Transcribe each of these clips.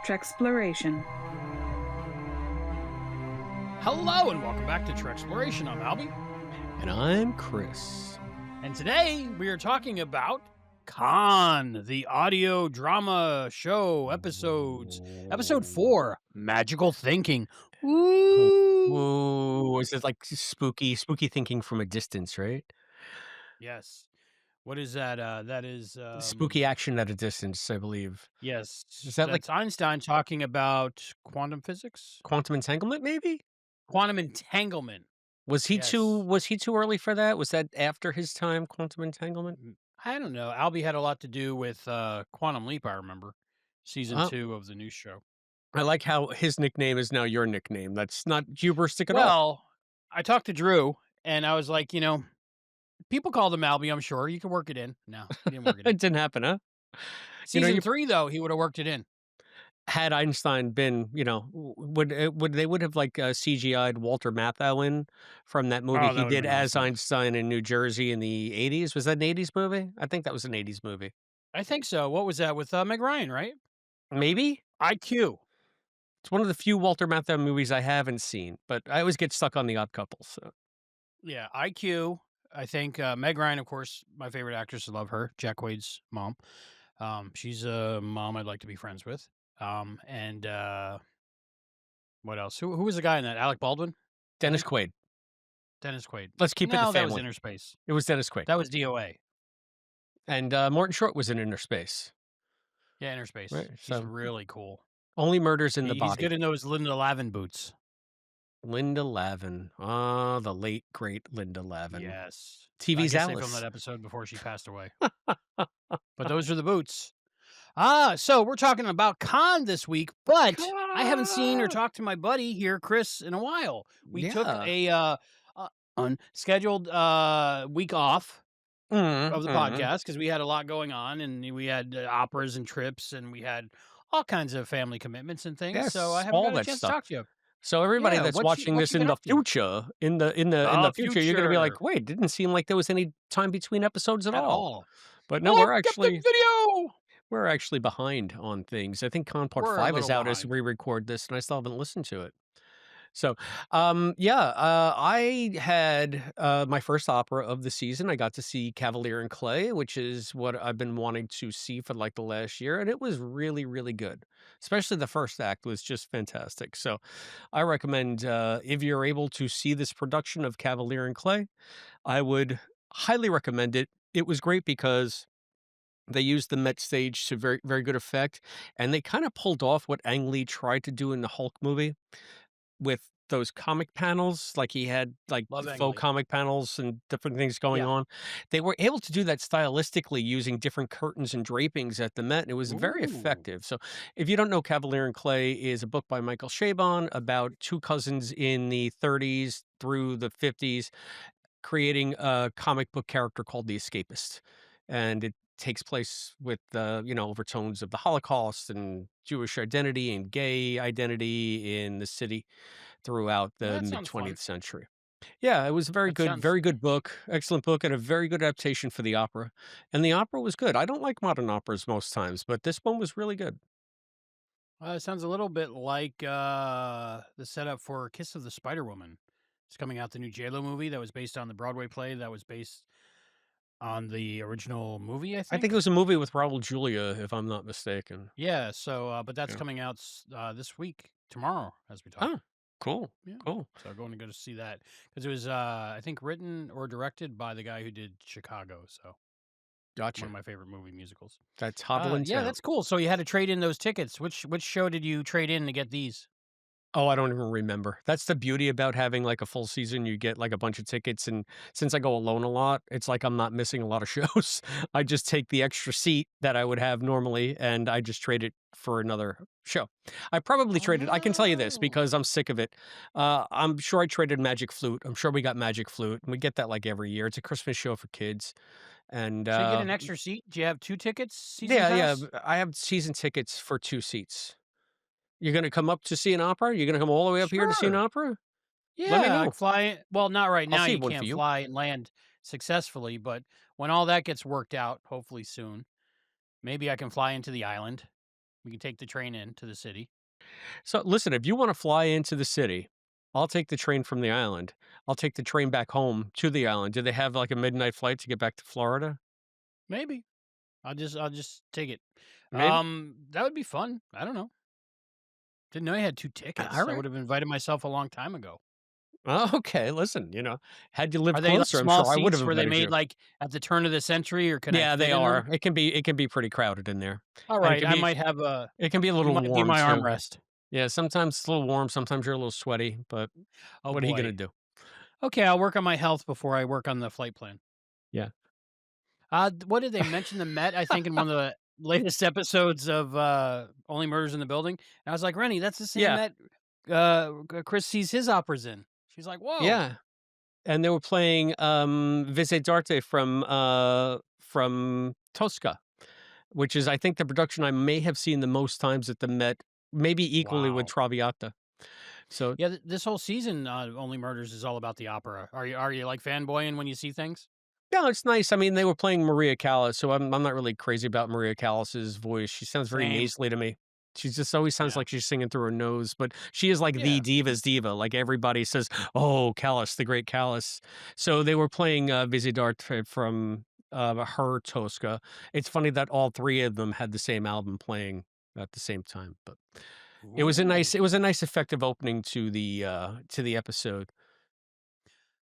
Trexploration. Hello and welcome back to Trexploration. I'm Albie. And I'm Chris. And today we are talking about Con, the audio drama show episodes. Episode 4, Magical Thinking. Ooh, is it like spooky thinking from a distance, right? Yes. What is that? That is... Spooky action at a distance, I believe. Yes. Is that like That's Einstein talking about quantum physics? quantum entanglement, maybe? Quantum entanglement. Was he Yes. too early for that? Was that after his time, quantum entanglement? I don't know. Albie had a lot to do with Quantum Leap, I remember. Season 2 of the new show. I like how his nickname is now your nickname. That's not hubristic at all. Well, I talked to Drew, and I was like, people called him Albie, I'm sure. You can work it in. No, he didn't work it in. It didn't happen, huh? Season 3, though, he would have worked it in. Had Einstein been, would they would have like CGI'd Walter Matthau in from that movie Oh, that he would've did been as awesome. Einstein in New Jersey in the 80s? Was that an 80s movie? I think that was an 80s movie. I think so. What was that with Meg Ryan, right? Maybe? IQ. It's one of the few Walter Matthau movies I haven't seen, but I always get stuck on The Odd Couple. So. Yeah, IQ. I think Meg Ryan, of course, my favorite actress. I love her. Jack Quaid's mom. She's a mom I'd like to be friends with. And what else? Who was the guy in that? Alec Baldwin? Dennis Quaid. Dennis Quaid. Let's keep it the No, that was family. Inner Space. It was Dennis Quaid. That was DOA. And Morton Short was in Inner Space. Yeah, Inner Space. Right, He's so- really cool. Only Murders in the He's Body. good in those Linda Lavin boots. Linda Lavin. Ah, the late, great Linda Lavin. Yes. TV's I guess they Alice. filmed that episode before she passed away. But those are the boots. So we're talking about Con this week, but I haven't seen or talked to my buddy here, Chris, in a while. We took a unscheduled week off of the podcast because we had a lot going on, and we had operas and trips, and we had all kinds of family commitments and things. Yes, so I haven't all got a that chance stuff. to talk to you. So everybody Yeah, that's what you- watching what this you in been the up to? future, in the future, you're gonna be like, future. wait, didn't seem like there was any time between episodes at At all. all. But no, Look at the video. we're actually behind on things. I think Con Part We're a 5 is little out as behind. we record this, and I still haven't listened to it. So, I had my first opera of the season. I got to see Cavalier and Clay, which is what I've been wanting to see for like the last year, and it was really, really good. Especially the first act was just fantastic. So, I recommend if you're able to see this production of Cavalier and Clay, I would highly recommend it. It was great because they used the Met stage to very, very good effect, and they kind of pulled off what Ang Lee tried to do in the Hulk movie with those comic panels, like he had like Love Ang faux Lee. comic panels and different things going on. They were able to do that stylistically using different curtains and drapings at the Met, and it was very Ooh. effective. So if you don't know, Cavalier and Clay is a book by Michael Chabon about two cousins in the 30s through the 50s creating a comic book character called the Escapist. And it takes place with overtones of the Holocaust and Jewish identity and gay identity in the city throughout the That mid sounds fun. 20th century. Yeah, it was a That sounds- very good book, excellent book, and a very good adaptation for the opera. And the opera was good. I don't like modern operas most times, but this one was really good. It sounds a little bit like the setup for Kiss of the Spider Woman. It's coming out, the new J-Lo movie that was based on the Broadway play that was based on the original movie, I think. I think it was a movie with Raul Julia, if I'm not mistaken. Yeah, so, but that's Yeah. coming out this week, tomorrow, as we talk. Oh, cool. Yeah. Cool. So I'm going to go to see that because it was, I think, written or directed by the guy who did Chicago. So Gotcha. one of my favorite movie musicals. That's Hovland Yeah, Town. that's cool. So you had to trade in those tickets. Which show did you trade in to get these? Oh, I don't even remember. That's the beauty about having like a full season. You get like a bunch of tickets. And since I go alone a lot, it's like I'm not missing a lot of shows. I just take the extra seat that I would have normally and I just trade it for another show. I probably traded, I can tell you this Oh. because I'm sick of it. I'm sure I traded Magic Flute. I'm sure we got Magic Flute. And we get that like every year. It's a Christmas show for kids. And So you get an extra seat? Do you have 2 tickets? Season yeah, pass? I have season tickets for 2 seats. You're going to come up to see an opera? You're going to come all the way up here to see an Sure. opera? Yeah, Let me know. I'd fly. Well, not right I'll now. see You one for can't you. fly and land successfully, but when all that gets worked out, hopefully soon, maybe I can fly into the island We can take the train in to the city. So listen, if you want to fly into the city, I'll take the train from the island. I'll take the train back home to the island. Do they have like a midnight flight to get back to Florida? Maybe. I'll just take it. Maybe. That would be fun. I don't know. Didn't know I had 2 All tickets. I right. would have invited myself a long time ago. Oh, okay. Listen, had you lived Are they, like, closer, I'm small sure I would have seats where they invited made, you. like, at the turn of the century, or can I Yeah, fit they in them? are. It can be pretty crowded in there, and Alright, I might have a it can be a you little might be warm my too. armrest. Yeah, sometimes it's a little warm, sometimes you're a little sweaty, but Oh, what are you gonna boy. do? Okay, I'll work on my health before I work on the flight plan. Yeah. What did they mention the Met, I think, in one of the latest episodes of, Only Murders in the Building? And I was like, "Rennie, that's the same Yeah. Met, Chris sees his operas in." She's like, "Whoa." Yeah. And they were playing, Visitarte from Tosca, which is, I think, the production I may have seen the most times at the Met, maybe equally with Wow. Traviata. So, Yeah, this whole season, Only Murders is all about the opera. Are you, like, fanboying when you see things? yeah, it's nice. I mean, they were playing Maria Callas, so I'm not really crazy about Maria Callas's voice. She sounds very Same. nasally to me. She just always sounds Yeah. like she's singing through her nose, but she is like the Yeah. diva's diva. Like everybody says, "Oh, Callas, the great Callas." So they were playing Visidarte from her Tosca. It's funny that all three of them had the same album playing at the same time, but Ooh. it was a nice effective opening to the episode.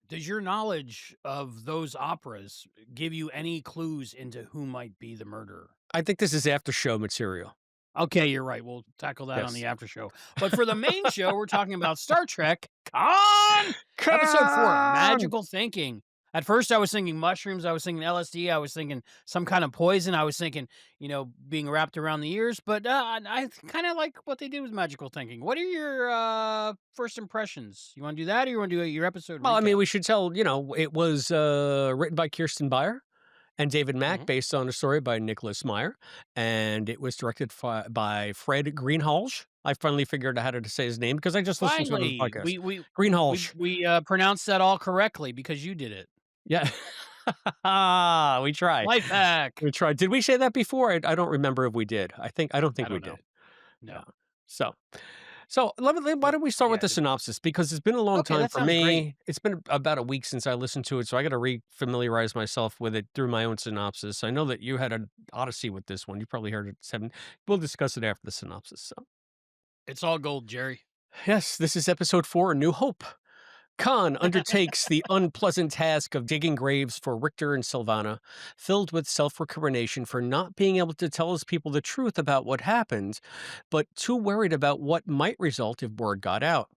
Does your knowledge of those operas give you any clues into who might be the murderer? I think this is after show material. Okay, you're right. We'll tackle that on the Yes. after show. But for the main show, we're talking about Star Trek. Con Episode 4, Con! Magical Thinking. At first, I was thinking mushrooms. I was thinking LSD. I was thinking some kind of poison. I was thinking, being wrapped around the ears. But I kind of like what they did with magical thinking. What are your first impressions? You want to do that, or you want to do your episode Well, I mean, recap? we should tell, it was, written by Kirsten Beyer and David Mack Hmm. based on a story by Nicholas Meyer, and it was directed by Fred Greenhalgh. I finally figured out how to say his name because I just listened to it on the Finally, podcast. we Greenhalgh. we pronounced that all correctly because you did it. Yeah. We tried. Life hack. We tried. Did we say that before? I don't remember if we did. I don't I think we don't know. did. Yeah. No. So why But don't we start with yeah. the synopsis? Because it's been a long Okay, time that for sounds great. me. It's been about a week since I listened to it, so I got to re-familiarize myself with it through my own synopsis. I know that you had an odyssey with this one. You probably heard it 7. We'll discuss it after the synopsis. So, It's all gold, Jerry. yes, this is episode 4, A New Hope. Khan undertakes the unpleasant task of digging graves for Richter and Sylvana, filled with self-recrimination for not being able to tell his people the truth about what happened, but too worried about what might result if word got out.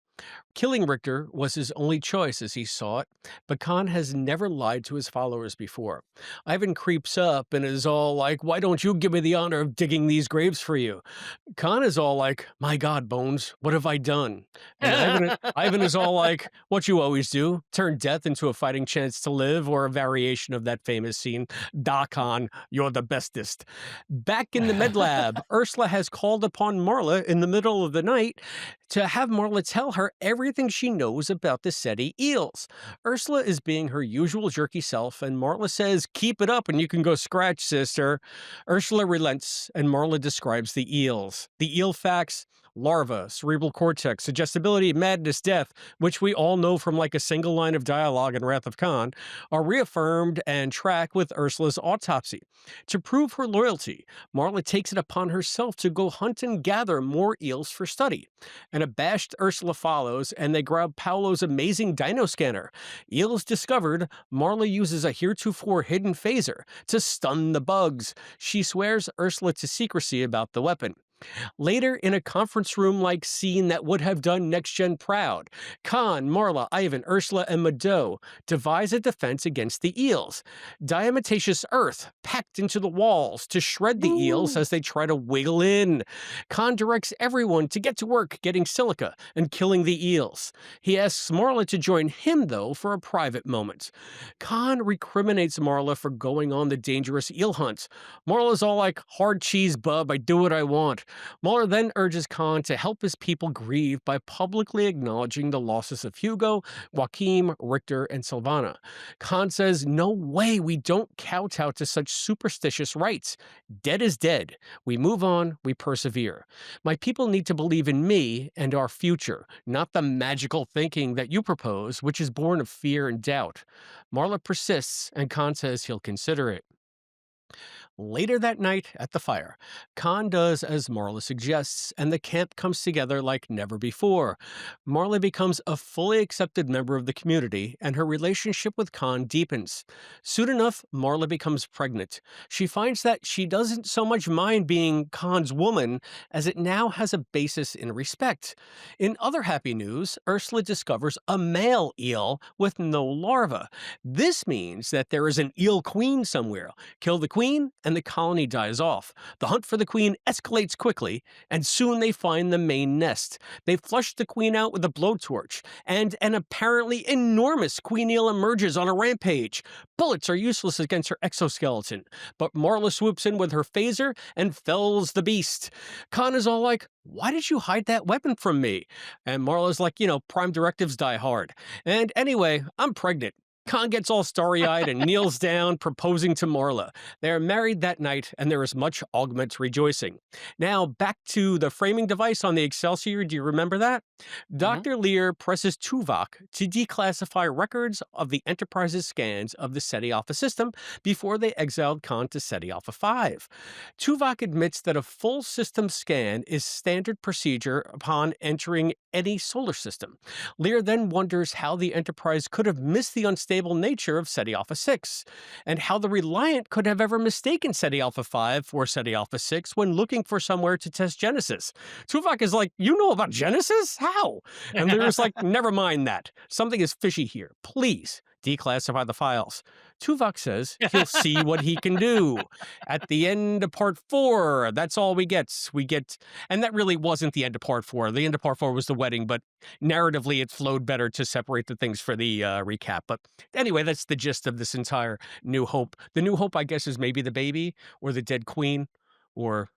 Killing Richter was his only choice as he saw it, but Khan has never lied to his followers before. Ivan creeps up and is all like, "Why don't you give me the honor of digging these graves for you?" Khan is all like, "My God, Bones, what have I done?" And Ivan is all like, "What you always do, turn death into a fighting chance to live," or a variation of that famous scene, "Da Khan, you're the bestest." Back in the med lab, Ursula has called upon Marla in the middle of the night to have Marla tell her everything she knows about the SETI eels. Ursula is being her usual jerky self, and Marla says, "Keep it up and you can go scratch, sister." Ursula relents, and Marla describes the eels. The eel facts: larva, cerebral cortex, suggestibility, madness, death, which we all know from like a single line of dialogue in Wrath of Khan, are reaffirmed and track with Ursula's autopsy. To prove her loyalty, Marla takes it upon herself to go hunt and gather more eels for study. An abashed Ursula follows, and they grab Paolo's amazing dino scanner. Eels discovered, Marla uses a heretofore hidden phaser to stun the bugs. She swears Ursula to secrecy about the weapon. Later, in a conference room like scene that would have done Next Gen proud, Khan, Marla, Ivan, Ursula, and Mado devise a defense against the eels. Diatomaceous earth packed into the walls to shred the eels Woo! as they try to wiggle in. Khan directs everyone to get to work getting silica and killing the eels. He asks Marla to join him, though, for a private moment. Khan recriminates Marla for going on the dangerous eel hunt. Marla's all like, "Hard cheese, bub, I do what I want." Mueller then urges Khan to help his people grieve by publicly acknowledging the losses of Hugo, Joachim, Richter, and Silvana. Khan says, "No way, we don't kowtow to such superstitious rites. Dead is dead. We move on, we persevere. My people need to believe in me and our future, not the magical thinking that you propose, which is born of fear and doubt." Marla persists, and Khan says he'll consider it. Later that night at the fire, Khan does as Marla suggests, and the camp comes together like never before. Marla becomes a fully accepted member of the community, and her relationship with Khan deepens. Soon enough, Marla becomes pregnant. She finds that she doesn't so much mind being Khan's woman, as it now has a basis in respect. In other happy news, Ursula discovers a male eel with no larva. This means that there is an eel queen somewhere. Kill the queen, and the colony dies off. The hunt for the queen escalates quickly, and soon they find the main nest. They flush the queen out with a blowtorch, and an apparently enormous queen eel emerges on a rampage. Bullets are useless against her exoskeleton, but Marla swoops in with her phaser and fells the beast. Khan is all like, "Why did you hide that weapon from me?" And Marla's like, prime directives die hard. And anyway, I'm pregnant. Khan gets all starry eyed and kneels down, proposing to Marla. They are married that night, and there is much augment rejoicing. Now, back to the framing device on the Excelsior. Do you remember that? Hmm. Dr. Lear presses Tuvok to declassify records of the Enterprise's scans of the SETI Alpha system before they exiled Khan to SETI Alpha 5. Tuvok admits that a full system scan is standard procedure upon entering any solar system. Lear then wonders how the Enterprise could have missed the unstable nature of SETI Alpha 6, and how the Reliant could have ever mistaken SETI Alpha 5 for SETI Alpha 6 when looking for somewhere to test Genesis. Tuvok is like, "You know about Genesis? How?" And Lear's like, "Never mind that. Something is fishy here. Please declassify the files." Tuvok says he'll see what he can do. At the end of part 4, that's all we get. And that really wasn't the end of part 4. The end of part 4 was the wedding, but narratively it flowed better to separate the things for the recap. But anyway, that's the gist of this entire New Hope. The New Hope, I guess, is maybe the baby or the dead queen or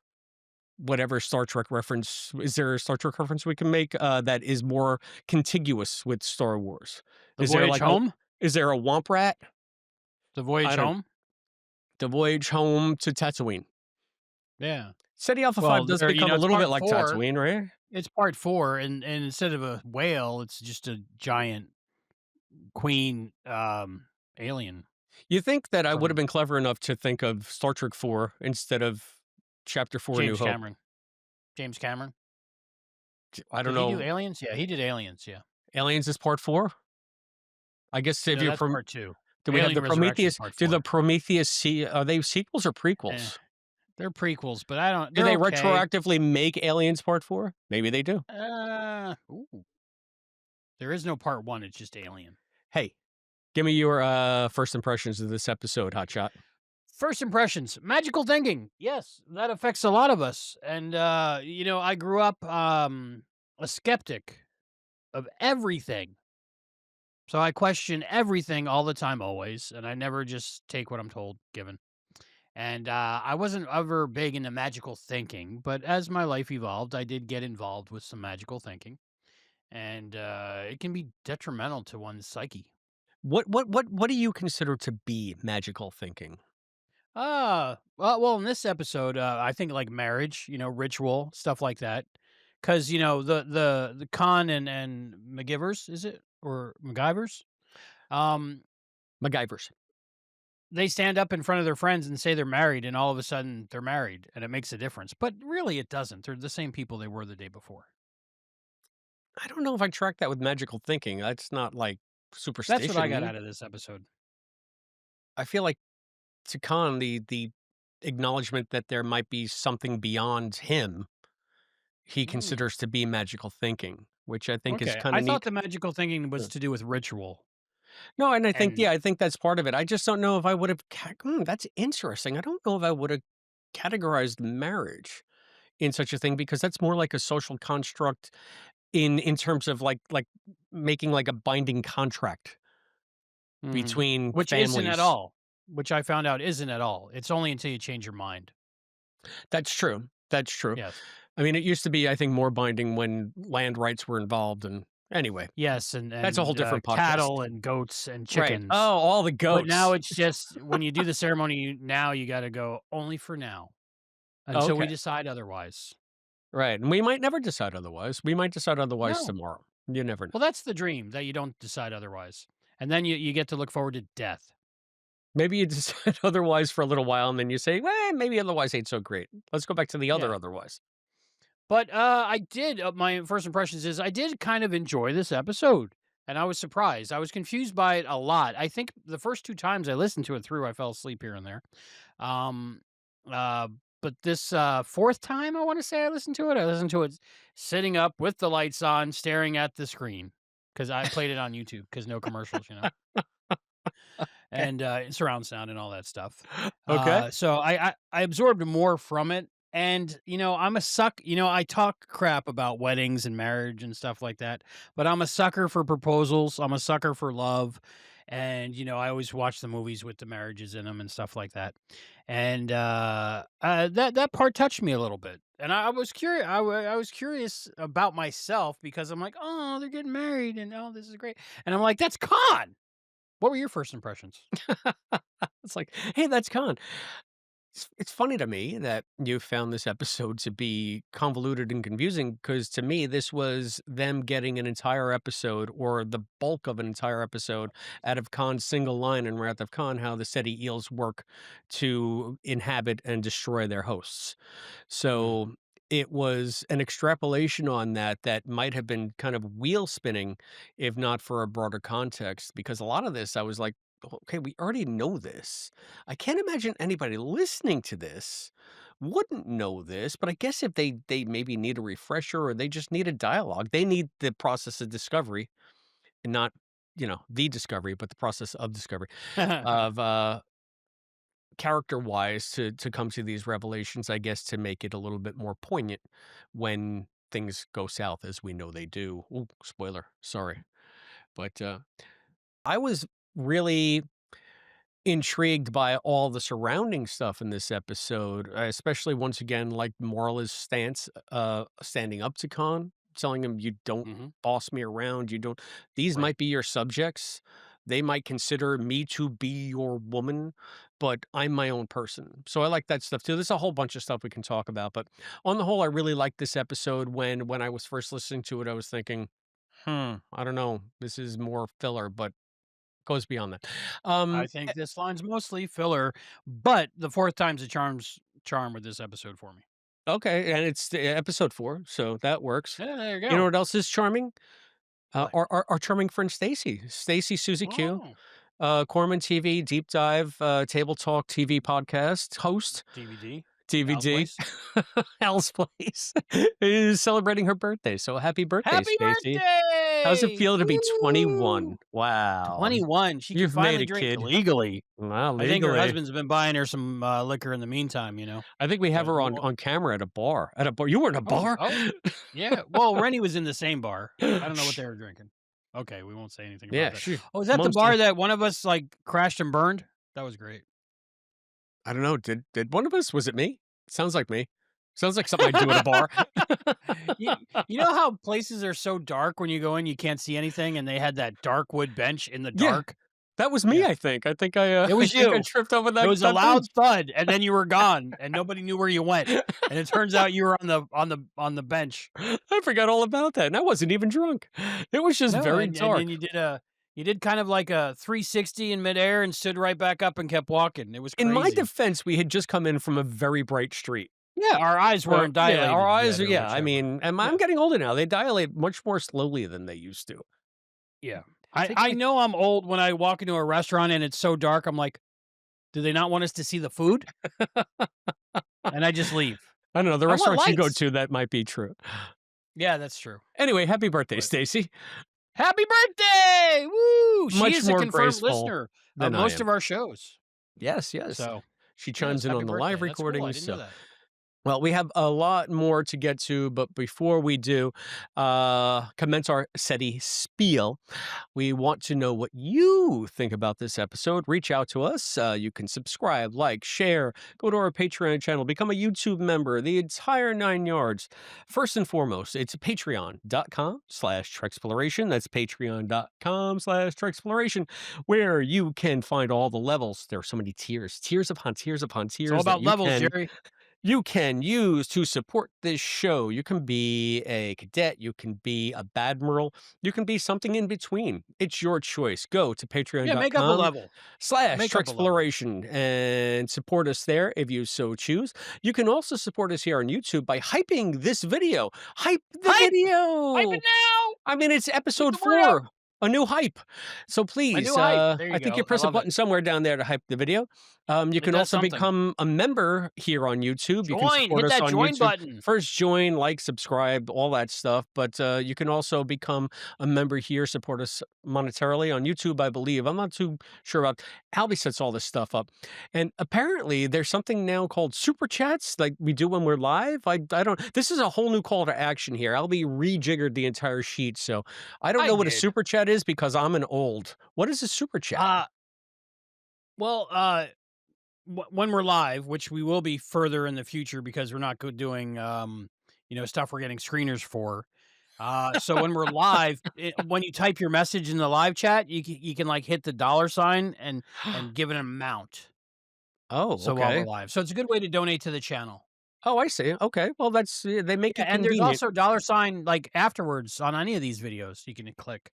whatever Star Trek reference. Is there a Star Trek reference we can make that is more contiguous with Star Wars? The Is there voyage like a home. is there a Womp Rat? The voyage I don't. home. The voyage home to Tatooine. Yeah. SETI Alpha 5 Well, does there. become a It's little bit part like four. Tatooine, right? It's part four, and instead of a whale, it's just a giant queen alien You think that I would have from been clever enough to think of Star Trek 4 instead of Chapter 4 New James Hope. Cameron. James Cameron. I don't Did he do know. aliens? Yeah, he did aliens. Yeah. Aliens is part 4? I guess if No, you're that's from part two. do we have Alien the Resurrection is Prometheus part do the four. Prometheus see are they sequels or Eh, prequels? they're prequels, but I don't. Do They're they okay. retroactively make Aliens Part 4? Maybe they do. Ooh, there is no part one. It's just Alien. Hey, give me your, first impressions of this episode, Hotshot. First impressions, magical thinking. Yes, that affects a lot of us. And I grew up a skeptic of everything. So I question everything all the time, always, and I never just take what I'm told, given. And I wasn't ever big into magical thinking, but as my life evolved, I did get involved with some magical thinking, and it can be detrimental to one's psyche. What do you consider to be magical thinking? Well, in this episode, I think like marriage, ritual, stuff like that. Cause the Khan and McGivers, is it? Or MacGyvers? Um, MacGyvers. they stand up in front of their friends and say they're married, and all of a sudden they're married, and it makes a difference. But really it doesn't. They're the same people they were the day before. I don't know if I track that with magical thinking. That's not like That's what I got superstition. out of this episode. I feel like to Khan, the acknowledgement that there might be something beyond him, he Mm, considers to be magical thinking, which I think is okay. kinda I thought neat. the magical thinking was Yeah. to do with ritual. No, and I think And yeah, I think that's part of it. I just don't know if I would have that's interesting. I don't know if I would have categorized marriage in such a thing because that's more like a social construct in terms of like making like a binding contract mhm, between which isn't at families. all, which I found out isn't at all. It's only until you change your mind. That's true. That's true. Yes. I mean, it used to be, I think, more binding when land rights were involved, and anyway, Yes, and that's a whole different podcast. cattle and goats and Right. Oh, chickens. all the But now goats. it's just when you do the ceremony, now you gotta go only for now until we Okay. decide otherwise. Right, and we might never decide otherwise. We might decide otherwise No. tomorrow. You never know. Well, that's the dream, that you don't decide otherwise. And then you get to look forward to death. Maybe you decide otherwise for a little while, and then you say, "Well, maybe otherwise ain't so great. Let's go back to the other Yeah. otherwise." But, I did my first impressions is I did kind of enjoy this episode, and I was surprised. I was confused by it a lot. I think the first 2 times I listened to it through, I fell asleep here and there. Um, uh, but this, 4th time, I wanna say I listened to it sitting up with the lights on, staring at the screen because I played it on YouTube because no commercials, you know? Okay. And, surround sound and all that stuff. Okay. So I absorbed more from it, and, I talk crap about weddings and marriage and stuff like that, but I'm a sucker for proposals, I'm a sucker for love, and, I always watch the movies with the marriages in them and stuff like that, and, that part touched me a little bit, and I was curious. I was curious about myself because I'm like, "Oh, they're getting married, and, oh, this is great," and I'm like, "That's con!" What were your first impressions? It's like, "Hey, that's gone." It's funny to me that you found this episode to be convoluted and confusing because to me, this was them getting an entire episode or the bulk of an entire episode out of Khan's single line in Wrath of Khan, how the Seti eels work to inhabit and destroy their hosts. Mm. So it was an extrapolation on that that might have been kind of wheel spinning if not for a broader context. Because a lot of this, I was like, okay, we already know this. I can't imagine anybody listening to this wouldn't know this, but I guess if they maybe need a refresher or they just need a dialogue, they need the process of discovery and not, the discovery, but the process of discovery of character wise to come to these revelations, I guess, to make it a little bit more poignant when things go south as we know they do. Ooh, spoiler, sorry. But I was really intrigued by all the surrounding stuff in this episode, especially once again, like Marla's stance, standing up to Khan, telling him, "You don't Mhm. boss me around. You don't. These Right. might be your subjects. They might consider me to be your woman, but I'm my own person." So I like that stuff too. There's a whole bunch of stuff we can talk about, but on the whole, I really liked this episode. When I was first listening to it, I was thinking, I don't know, this is more filler, but goes beyond that. I Um, think this line's mostly filler, but the 4th time's a charm with this episode for me. Okay, and it's episode 4, so that works. Yeah, there you You know go. what else is charming? What? Our charming friend Stacy. Stacy Susie Q, Oh, Corman TV, Deep Dive, Table Talk TV podcast, host, DVD, Al's DVD, Place. Hell's Place, is celebrating her birthday, so happy birthday, Happy Stacy. How's it birthday! feel to be Woo! 21? Wow, 21, she can you've made finally it, drink kid. legally. Wow, I think her legally. husband's been buying her some, liquor in the meantime, I think we have but her we on won't. camera at a bar. You were in a Oh, bar? oh, yeah. Well, Rennie was in the same bar. I don't know what they were drinking. Okay, we won't say anything about Yeah, that. she Oh, is that the mom's bar that one of us, like, crashed and burned? That was great. I don't know, did one of us was it me? Sounds like me. Sounds like something I'd do at a bar. You you know how places are so dark when you go in, you can't see anything, and they had that dark wood bench in the Yeah, dark? that was me, Yeah. I think. I think I, It I was think I you. tripped over It that was a that loud bench. thud, and then you were gone, and nobody knew where you went, and it turns out you were on the bench. I forgot all about that, and I wasn't even drunk. It was just No, very and then dark. you did kind of like a 360 in midair and stood right back up and kept walking. It was In my crazy. defense, we had just come in from a very bright street. Yeah, our eyes So, weren't yeah, our dilated eyes yet are or yeah, I whichever. mean, and Yeah, I'm getting older now. They dilate much more slowly than they used to. yeah. I I think I I know I'm old when I walk into a restaurant and it's so dark, I'm like, "Do they not want us to see the food?" And I just leave. I don't know, the "I want restaurants you go lights." to, that might be true. Yeah, that's true. Anyway, happy birthday, But Stacy. happy birthday! Woo! She Much is a more confirmed graceful listener of than I most am. of our shows. Yes, yes. So, She yes, chimes in happy on the live birthday. That's cool. I recordings, didn't know so that. Well, we have a lot more to get to, but before we do, commence our SETI spiel. We want to know what you think about this episode. Reach out to us. You can subscribe, like, share, go to our Patreon channel, become a YouTube member, the entire 9 yards. First and foremost, it's patreon.com/Trexploration. That's patreon.com/Trexploration, where you can find all the levels. There are so many tiers, tiers upon tiers upon It's all tiers that about levels, Jerry. you can use to support this show. You can be a cadet, you can be a badmiral, you can be something in between. It's your choice. Go to Yeah, make up a patreon.com level. slash Make up a level. Trexploration and support us there if you so choose. You can also support us here on YouTube by hyping this video. Hype the Hype! Hype it video. now! I mean, it's Get episode the word out! 4, a new hype. So A new please, hype. There I you think you go. I press a love it. button somewhere down there to hype the video. You It can does also something. become a member here on YouTube. You can Join. support Hit us that on join YouTube. button. First, join, like, subscribe, all that stuff. But you can also become a member here, support us monetarily on YouTube, I believe. I'm not too sure about. Albie sets all this stuff up, and apparently there's something now called super chats, like we do when we're live. I don't. This is a whole new call to action here. Albie rejiggered the entire sheet, so I don't I know what a did. super chat is because I'm an old. What is a super chat? Uh, well, when we're live, which we will be further in the future because we're not doing, stuff we're getting screeners for. So when we're live, when you type your message in the live chat, you can like hit the dollar sign and give an amount. Oh, So while we're okay. live, so it's a good way to donate to the channel. Oh, I see. Okay. Well, that's they make Yeah, it and there's convenient. also dollar sign like afterwards on any of these videos. You can click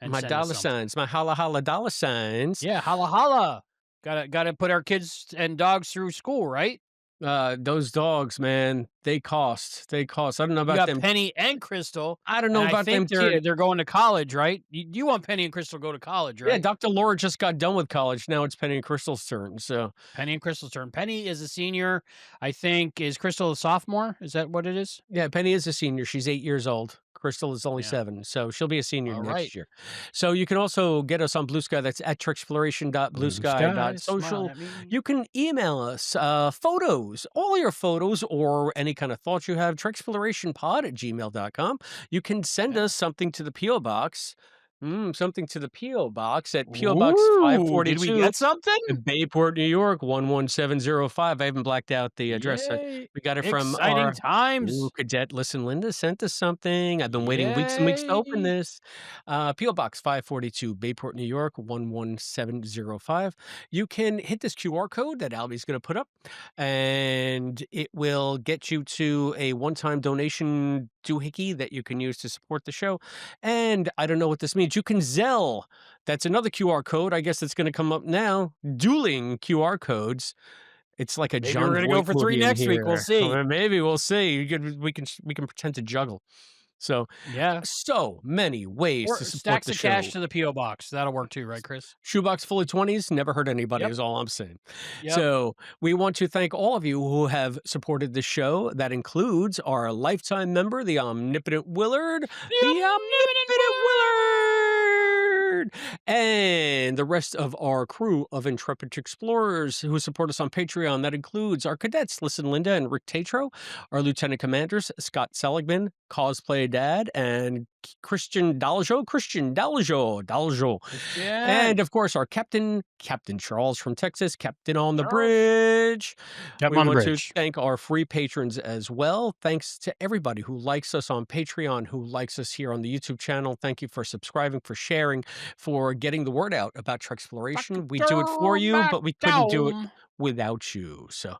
and My send us dollar something. signs, my holla holla dollar signs. Yeah, holla holla. Gotta put our kids and dogs through school, right? Those dogs, man, they cost. They cost. I don't know You about got them. Penny and Crystal, I don't and know I about them think tier. they're going to college, right? You want Penny and Crystal to go to college, Yeah, right? Dr. Laura just got done with college. Now it's Penny and Crystal's turn. So Penny and Crystal's turn. Penny is a senior. I think is Crystal a sophomore? Is that what it is? yeah, Penny is a senior. She's 8 years old. Crystal is only Yeah. 7, so she'll be a senior All right. next year. So you can also get us on Blue Sky. That's at Blue sky, smile trexploration.bluesky.social. at me. You can email us photos, all your photos, or any kind of thoughts you have, trexplorationpod@gmail.com. You can send Yeah. us something to the P.O. Box. Something to the P.O. Box at P.O. Box Ooh, did we 542 get something? in Bayport, New York, 11705. I haven't blacked out the address. Yay! We got it from Exciting our times. cadet. Listen, Linda sent us something. I've been waiting weeks and weeks to open Yay! this. P.O. Box 542, Bayport, New York, 11705. You can hit this QR code that Albie's going to put up, and it will get you to a one-time donation doohickey that you can use to support the show. And I don't know what this means. You can Zelle. That's another QR code. I guess it's going to come up now. Dueling QR codes. It's like a Maybe we're John gonna go Voight for 3 movie in next week, we'll here. see. Or maybe we'll see. We can pretend to juggle. So Yeah. so many ways to Or support stacks the of cash show. to the P.O. box. That'll work too, right, Chris? Shoebox full of 20s, never hurt anybody Yep. is all I'm saying. Yep. So we want to thank all of you who have supported the show. That includes our lifetime member, the omnipotent Willard, The the omnipotent omnipotent Willard! Willard, and the rest of our crew of intrepid explorers who support us on Patreon. That includes our cadets, Listen Linda and Rick Tatro, our lieutenant commanders, Scott Seligman, Cosplay Dad, and Christian Daljo, Christian. and of course our captain, Captain Charles from Texas, Captain on the Charles. bridge. Captain We on the want to bridge. thank our free patrons as well. Thanks to everybody who likes us on Patreon, who likes us here on the YouTube channel. Thank you for subscribing, for sharing, for getting the word out about Trexploration. We do it for you, Back but we couldn't do it down. without you. So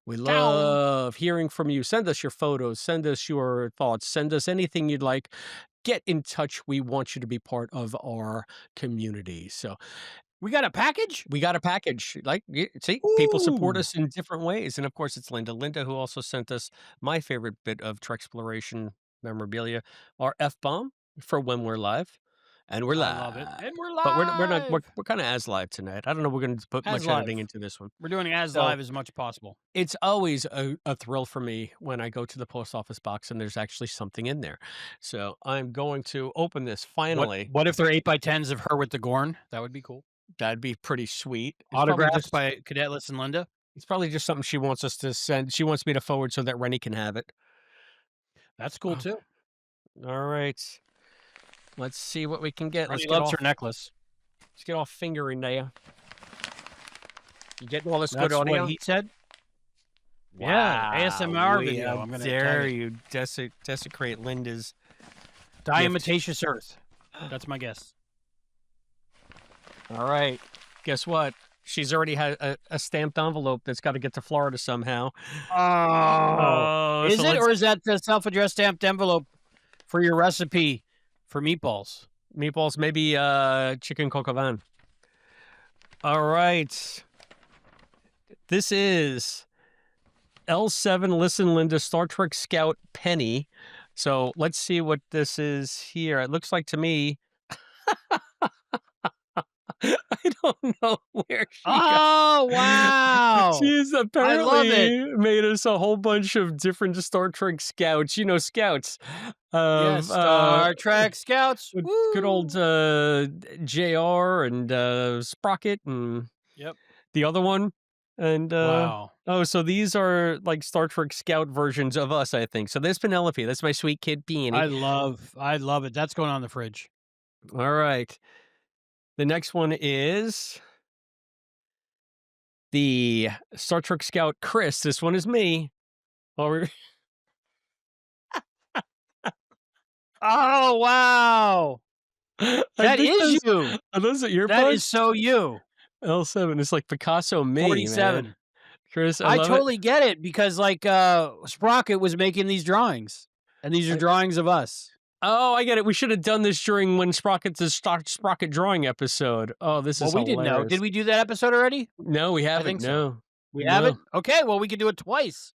we Down. love hearing from you. Send us your photos, send us your thoughts, send us anything you'd like. Get in touch. We want you to be part of our community. So We got a package? we got a package. Like, see, people support Ooh. us in different ways. And of course, it's Linda. Linda, who also sent us my favorite bit of Trexploration memorabilia, our F bomb for when we're live. And we're I love it. live. And we're But we're not, live. we're kind of as live tonight. I don't know. We're going to put As much editing live. into this one. We're doing it as So live as much as possible. it's always a thrill for me when I go to the post office box and there's actually something in there. So I'm going to open this What finally. what if they're 8x10s of her with the Gorn? That would be cool. That'd be pretty sweet. It's probably Autographed just by Cadet Liz and Linda. It's probably just something she wants us to send. She wants me to forward so that Rennie can have it. That's cool Oh, too. all right. Let's see what we can get. Rennie loves her necklace. Let's get all finger in there. You getting all this good That's what audio? he said. Yeah, Wow. ASMR We video. how I'm gonna tag dare it. you desecrate Linda's gift. Diatomaceous earth. That's my guess. All right. Guess what? She's already had a stamped envelope that's got to get to Florida somehow. Oh, Oh, is so it, let's or is that the self-addressed stamped envelope for your recipe for meatballs? meatballs, maybe chicken coq au vin. All right. This is L7 Listen Linda Star Trek Scout Penny. So let's see what this is here. It looks like to me I don't know where she got. Oh, wow. She's I love it. apparently made us a whole bunch of different Star Trek scouts, scouts Yes, of Star Trek Scouts. good old Woo! JR and Sprocket and Yep. the other one. And Wow. oh, so these are like Star Trek scout versions of us, I think. So there's Penelope. That's my sweet kid Peony. I love it. That's going on the fridge. All right. The next one is the Star Trek Scout Chris. This one is me. Oh, Oh, wow. I That think is you. those are That is earbuds? so you. L7. It's like Picasso me, man. 47. Chris, I I love it. totally get it because, like, Sprocket was making these drawings, and these are I drawings of us. Oh, I get it. We should have done this during when Sprocket's Sprocket drawing episode. Oh, this Well, is we didn't know. hilarious. Did we do that episode already? No, we I haven't. think so. No. We No. haven't? Okay, well, we could do it twice.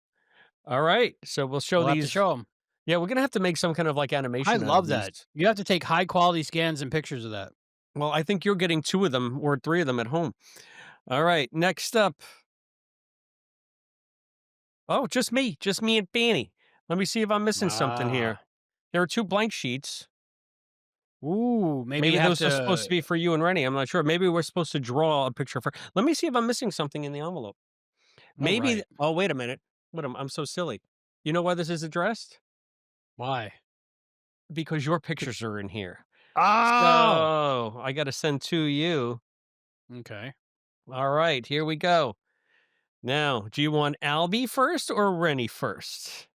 All right. So we'll show We'll have to these. show them. Yeah, we're gonna have to make some kind of like I animation out of love these. that. You have to take high quality scans and pictures of that. Well, I think you're getting 2 of them or 3 of them at home. All right, next up. Oh, just me and Fanny. Let me see if I'm missing something here. Ah. There are 2 blank sheets. Ooh, maybe you Maybe have those are supposed to. to be for you and Rennie. I'm not sure. Maybe we're supposed to draw a picture for. Let me see if I'm missing something in the envelope. All Maybe. right. Oh, wait a minute. What? I'm so silly. You know why this is addressed? Why? Because your pictures are in here. Oh. So I got to send to you. Okay. All right, here we go. Now, do you want Albie first or Rennie first?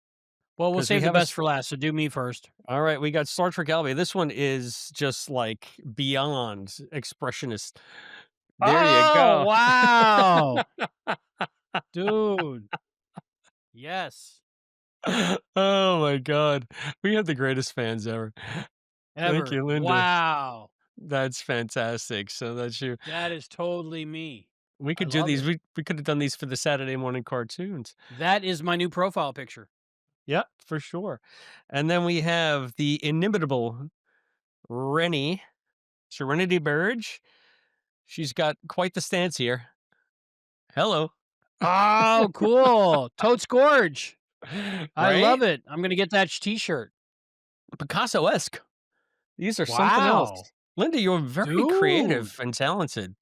Well, we'll Because we save the have a. best for last. So do me first. All right, we got Star Trek Albie. This one is just like beyond expressionist. There you Oh, go. wow. Dude. Yes. Oh my god. We have the greatest fans ever. Thank Ever. you, Linda. Wow. That's fantastic. So that's you. That is totally me. We I could do love these. it. We could have done these for the Saturday morning cartoons. That is my new profile picture. Yep, for sure. And then we have the inimitable Rennie, Serenity Burge. She's got quite the stance here. Hello. Oh, cool. Totes Gorge. I Right? love it. I'm gonna get that t-shirt. Picasso-esque. These are something else. Wow. Linda, you're very Dude. creative and talented.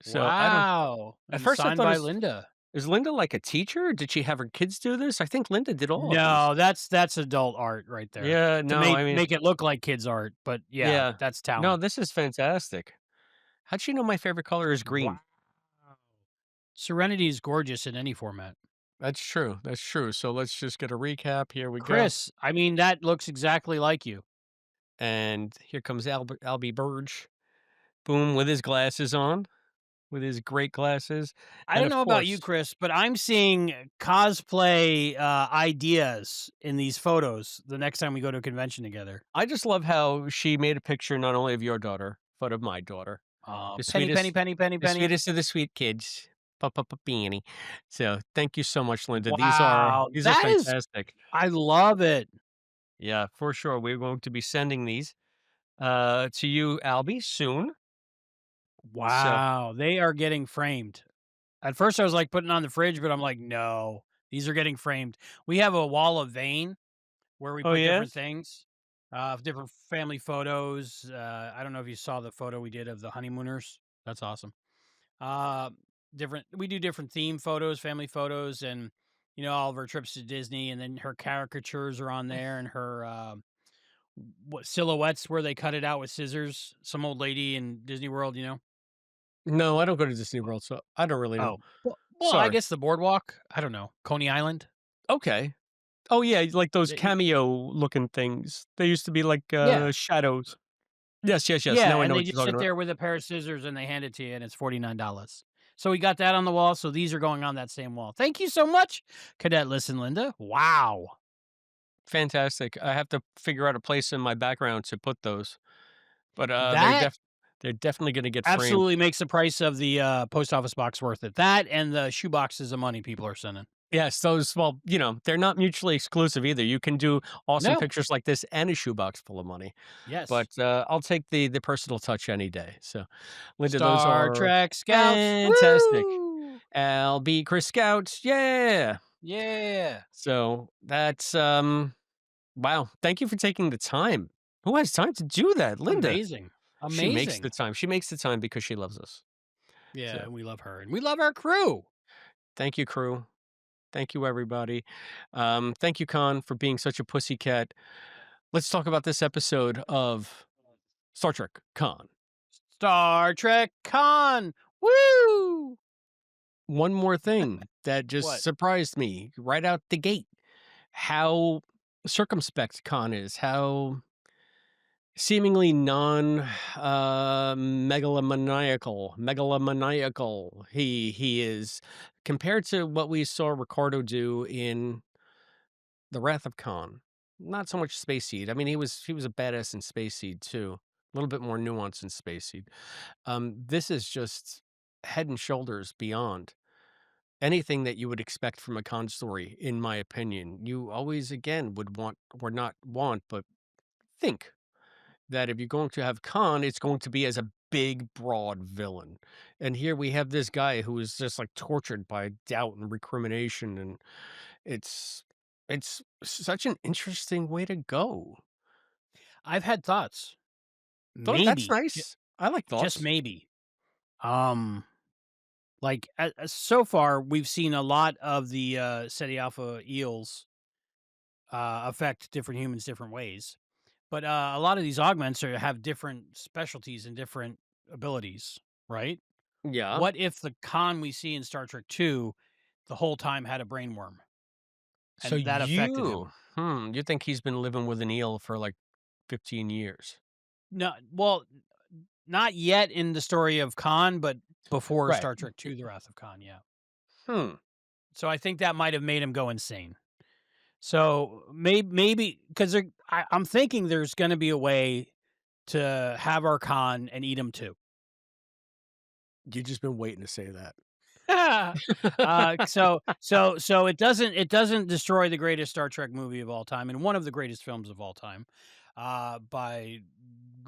So I don't. Wow. At And first, I signed thought, by Linda. is Linda like a teacher? Did she have her kids do this? I think Linda did all of these. No, that's adult art right there. Yeah, To no, make I mean, make it look like kids art, but yeah, yeah. that's No, talent. this is fantastic. How'd she know my favorite color is Wow. green? Serenity is gorgeous in any format. That's true. That's true. So let's just get a recap. Here we go. Chris, I mean, that looks exactly like you. And here comes Albie Burge. Boom, with his glasses on, with his great glasses. I And don't of know about you, course, Chris, but I'm seeing cosplay ideas in these photos the next time we go to a convention together. I just love how she made a picture not only of your daughter, but of my daughter. The Penny, penny, sweetest, penny, penny, the penny. sweetest of the sweet kids. Papa Beanie. So thank you so much, Linda. Wow, These are that is, fantastic. I love it. Yeah, for sure. We're going to be sending these to you, Albie, soon. So Wow, they are getting framed. At first, I was like putting on the fridge, but I'm like, no, these are getting framed. We have a wall of vein where we oh put yeah? different things, different family photos. I don't know if you saw the photo we did of the honeymooners. That's awesome. different we do different theme photos, family photos, and, all of her trips to Disney, and then her caricatures are on there and her, what silhouettes where they cut it out with scissors, some old lady in Disney World, you know? No, I don't go to Disney World, so I don't really know. Oh. Well, I Sorry. guess the boardwalk, I don't know, Coney Island? Okay. Oh, yeah, like those Y cameo looking things. They used to be like, Yeah. shadows. Yes, yes, yes. Yeah, Now I and know they what you're just talking sit about. there with a pair of scissors and they hand it to you and it's $49. So we got that on the wall, so these are going on that same wall. Thank you so much, Cadet Listen Linda. Wow. Fantastic. I have to figure out a place in my background to put those, but, That they're definitely gonna get framed. absolutely makes the price of the, post office box worth it. That and the shoe boxes of money people are sending. Yes, those well, they're not mutually exclusive either. You can do awesome No. pictures like this and a shoebox full of money, but, Yes. I'll take the personal touch any day. So, Linda, those Star are Trek Scouts. fantastic. Woo! Albie, Chris Scouts, yeah. Yeah. So, that's, wow, thank you for taking the time. Who has time to do that? Linda. Amazing. She makes Amazing. the time. She makes the time because she loves us. Yeah, So, and we love her, and we love our crew. thank you, crew. Thank you, everybody. Thank you, Khan, for being such a pussycat. Let's talk about this episode of Star Trek Khan. Star Trek Con. Woo! One more thing that just What? surprised me right out the gate, how circumspect Khan is, how seemingly non megalomaniacal he is compared to what we saw Ricardo do in The Wrath of Khan. Not so much Space Seed. I mean, he was a badass in Space Seed too. A little bit more nuance in Space Seed. This is just head and shoulders beyond anything that you would expect from a Khan story, in my opinion. You always, again, would want, or not want, but think that if you're going to have Khan, it's going to be as a big, broad villain. And here we have this guy who is just like tortured by doubt and recrimination, and it's it's such an interesting way to go. I've had thoughts. That's Maybe, nice. I like just thoughts. maybe. Um, like, so far, we've seen a lot of the, Ceti Alpha eels, affect different humans different ways. But, a lot of these augments have different specialties and different abilities, right? Yeah. What if the Khan we see in Star Trek II the whole time had a brain worm So and that affected him? you think he's been living with an eel for like 15 years? No, well, not yet in the story of Khan, but before Right. Star Trek II: The Wrath of Khan, yeah. Hmm. So I think that might have made him go insane. So maybe because I'm thinking there's going to be a way to have our Khan and eat him too. You just been waiting to say that. So it doesn't destroy the greatest Star Trek movie of all time and one of the greatest films of all time, by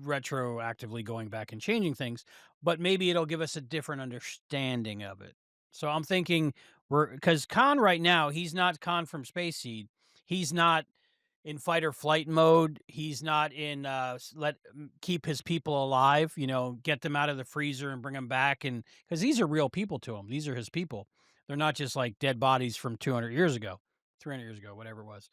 retroactively going back and changing things, but maybe it'll give us a different understanding of it. So I'm thinking we're because Khan right now he's not Khan from Space Seed. He's not in fight or flight mode. He's not in keep his people alive, get them out of the freezer and bring them back and cuz these are real people to him. These are his people. They're not just like dead bodies from 200 years ago, 300 years ago, whatever it was.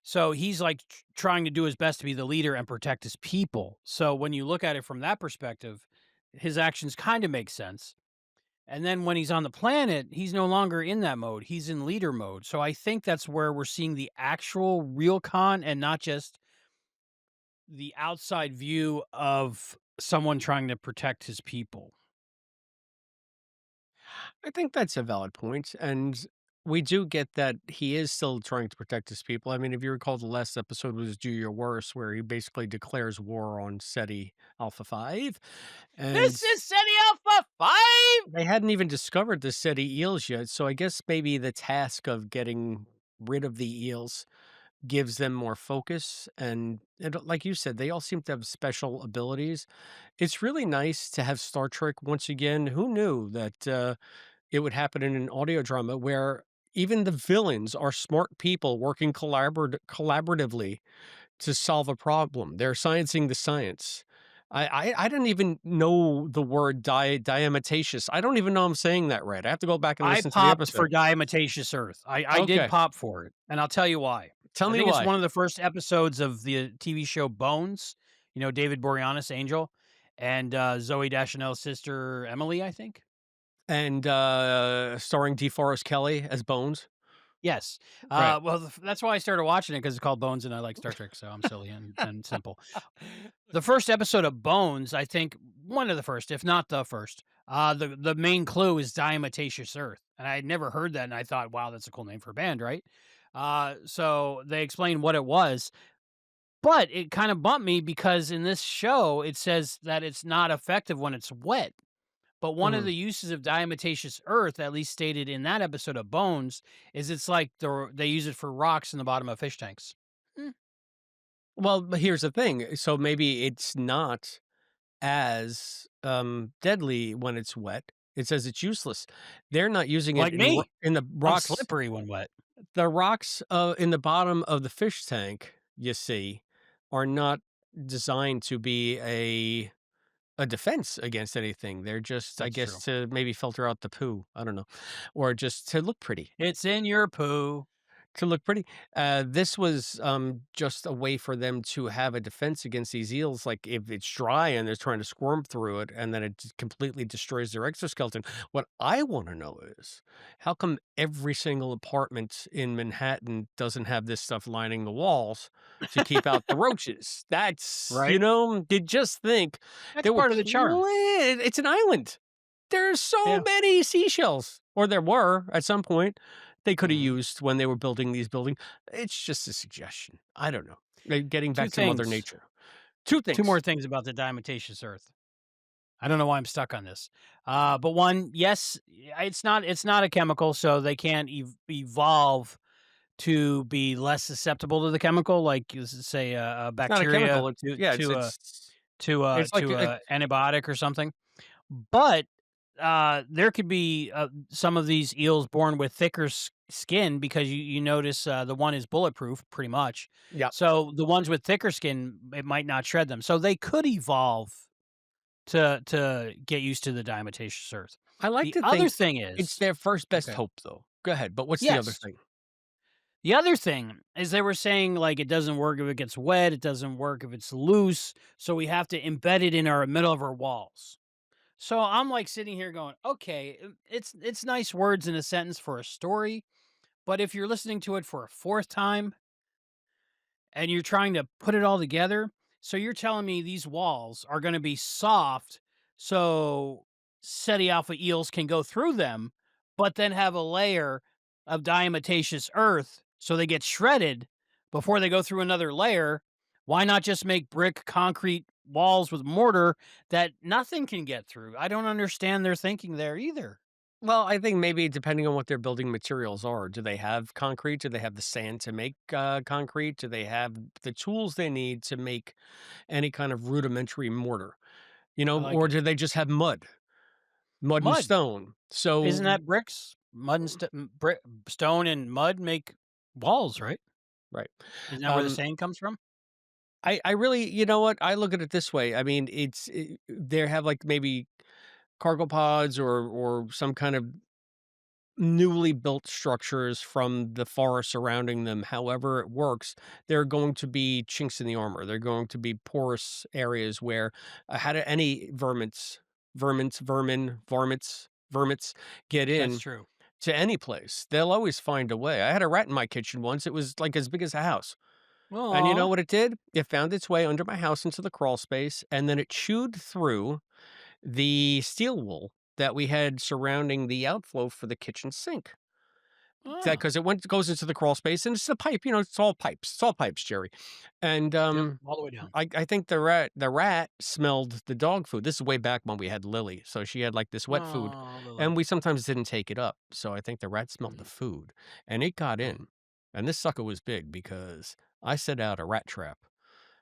So he's like trying to do his best to be the leader and protect his people. So when you look at it from that perspective, his actions kind of make sense. And then when he's on the planet, he's no longer in that mode. He's in leader mode. So I think that's where we're seeing the actual real Khan and not just the outside view of someone trying to protect his people. I think that's a valid point, and we do get that he is still trying to protect his people. I mean, if you recall, the last episode was "Do Your Worst," where he basically declares war on SETI Alpha 5, and This is SETI Alpha 5. they hadn't even discovered the SETI eels yet, so I guess maybe the task of getting rid of the eels gives them more focus, and like you said, they all seem to have special abilities. It's really nice to have Star Trek once again. Who knew that, it would happen in an audio drama where even the villains are smart people working collaboratively to solve a problem. They're sciencing the science. I didn't even know the word diametaceous. I don't even know I'm saying that right. I have to go back and I listen to the popped for episode. Diametaceous Earth. I did Okay, pop for it, and I'll tell you why. tell I me think it's why. one of the first episodes of the TV show Bones, David Boreanaz, Angel, and, Zoe Deschanel's sister, Emily, I think? And, starring DeForest Kelley as Bones. Yes. Right. Well, that's why I started watching it because it's called Bones, and I like Star Trek, so I'm silly and simple. The first episode of Bones, I think one of the first, if not the first, the main clue is Diametaceous Earth, and I had never heard that, and I thought, "Wow, that's a cool name for a band, right?" So they explained what it was, but it kinda bumped me because in this show, it says that it's not effective when it's wet, but one of Mhm. the uses of diatomaceous earth, at least stated in that episode of Bones, is it's like they use it for rocks in the bottom of fish tanks. Hmm, Well, but here's the thing, so maybe it's not as, deadly when it's wet. It says it's useless. They're not using it like me. in the I'm rocks. slippery when wet. The rocks, in the bottom of the fish tank, you see, are not designed to be a defense against anything. They're just, I That's guess, true. to maybe filter out the poo. I don't know. Or just to look pretty. It's in your poo. To look pretty. This was, just a way for them to have a defense against these eels, like, if it's dry and they're trying to squirm through it and then it just completely destroys their exoskeleton. What I wanna know is, how come every single apartment in Manhattan doesn't have this stuff lining the walls to keep out the roaches? That's, Right? you just think That's there were part of the charm. it's an island. There's so Yeah. many seashells, or there were at some point, they coulda Mhm. used when they were building these buildings. It's just a suggestion. I don't know. Getting Two back to Mother things. Nature. 2 Two more things. things about the diatomaceous earth. I don't know why I'm stuck on this. But one, yes, it's not a chemical, so they can't evolve to be less susceptible to the chemical, like say a It's not a bacteria chemical, it's to yeah, to a it's like to a a antibiotic or something. But there could be some of these eels born with thicker skin because you notice the one is bulletproof pretty much. yeah. So the ones with thicker skin, it might not shred them. So they could evolve to get used to the diatomaceous earth. I like The to other think thing it's is their first best okay. hope, though. Go ahead, but what's the other Yes. thing? The other thing is they were saying like it doesn't work if it gets wet, it doesn't work if it's loose, so we have to embed it in our middle of our walls. So I'm like sitting here going, okay, it's nice words in a sentence for a story, but if you're listening to it for a fourth time and you're trying to put it all together. So you're telling me these walls are going to be soft so SETI alpha eels can go through them, but then have a layer of diatomaceous earth so they get shredded before they go through another layer. Why not just make brick concrete walls with mortar that nothing can get through? I don't understand their thinking there either. Well, I think maybe depending on what their building materials are. Do they have concrete? Do they have the sand to make, concrete? Do they have the tools they need to make any kind of rudimentary mortar? I like Or it. do they just have mud? Mud and Mud. stone. Isn't So that bricks? Mud and stone and mud make walls, right? right. Isn't that where the Um, saying comes from? I really, you know what? I look at it this way. I mean, they have like maybe cargo pods or some kind of newly built structures from the forest surrounding them. However it works, there are going to be chinks in the armor. They're going to be porous areas where how do any vermits get That's in true. to any place? They'll always find a way. I had a rat in my kitchen once. It was like as big as a house. And you know Aw. what it did? It found its way under my house into the crawl space, and then it chewed through the steel wool that we had surrounding the outflow for the kitchen sink. That Ah. because it goes into the crawl space, and it's a pipe, it's all pipes, Jerry. And, Yep, all the way down. I think the rat smelled the dog food. This is way back when we had Lily, so she had, like, this wet food, Oh, Lily. and we sometimes didn't take it up, so I think the rat smelled the Mhm, food, and it got mhm. in, and this sucker was big because I set out a rat trap,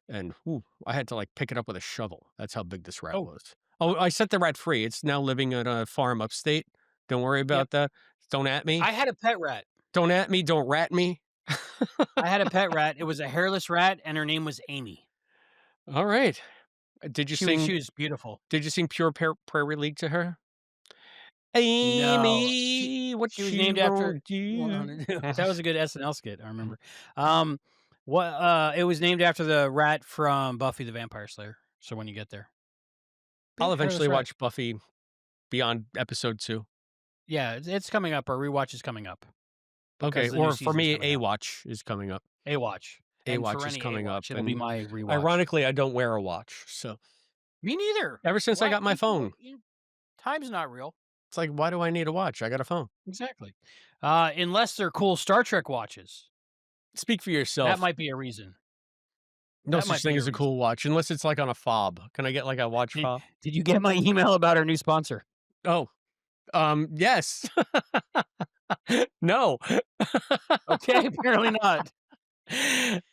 and, ooh, I had to, like, pick it up with a shovel. That's how big this rat Oh, was. Oh, I set the rat free. It's now living at a farm upstate. Don't worry yep. about that. Don't at me. I had a pet rat. Don't at me, don't rat me. I had a pet rat. It was a hairless rat, and her name was Amy. All right. Did you She sing was beautiful. did you sing Pure Prairie League to her? No, Amy, she what was you named gonna after do? that was a good SNL skit, I remember. Um, it was named after the rat from Buffy the Vampire Slayer, so when you get there. I'll Yeah, eventually that's right. watch Buffy beyond episode 2. Yeah, it's coming up, our rewatch is coming up Okay, because the new or for season's me, coming A out. Watch is coming up. A watch, A and Watch for is any A coming up, watch, it'll be and my rewatch. ironically, I don't wear a watch, so Me neither. ever since I Why got my phone, time's not real. it's like, why do I need a watch? I got a phone. Exactly. Unless they're cool Star Trek watches. Speak for That yourself. might be a reason. No That such might thing be a as a reason. cool watch, unless it's like on a fob. Can I get like a watch Did fob? did you get my email about our new sponsor? Oh, yes. No. Okay, apparently not.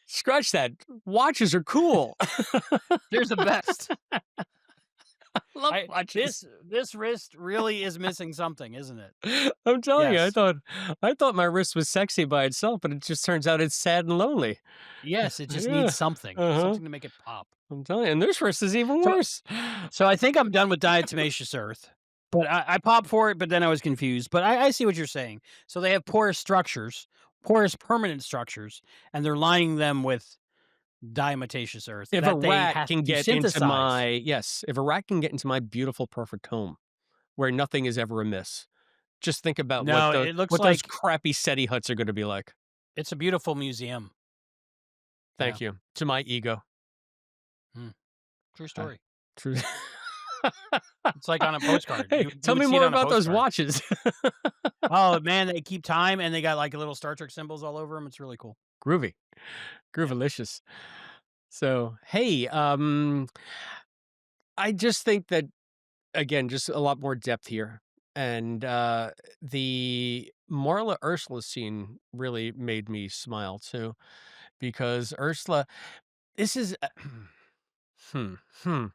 Scratch that. Watches are cool. There's the best. I love I watches. this wrist really is missing something, isn't it? I'm telling you, Yes. I thought my wrist was sexy by itself, but it just turns out it's sad and lonely. Yes, it just Yeah. needs something, Uh-huh. something to make it pop. I'm telling you, and this wrist is even So worse. so I think I'm done with diatomaceous earth, but I popped for it, but then I was confused. But I see what you're saying. So they have porous structures, porous permanent structures, and they're lining them with diatomaceous earth If a that they rat have can to get into synthesize. my yes, if a rat can get into my beautiful, perfect home where nothing is ever amiss, just think about No, it looks what those like crappy SETI huts are gonna be like. it's a beautiful museum. Yeah. Thank you. To my ego. Mm, true Uh, story. true. It's like on a postcard. Hey, You tell would me see it more on a about those postcard. watches. Oh, man, they keep time, and they got, like, little Star Trek symbols all over them. It's really cool. Groovy. Yep. Groovalicious. So, hey, I just think that again, just a lot more depth here. And the Marla Ursula scene really made me smile too, because Ursula, this is hmm, hmm.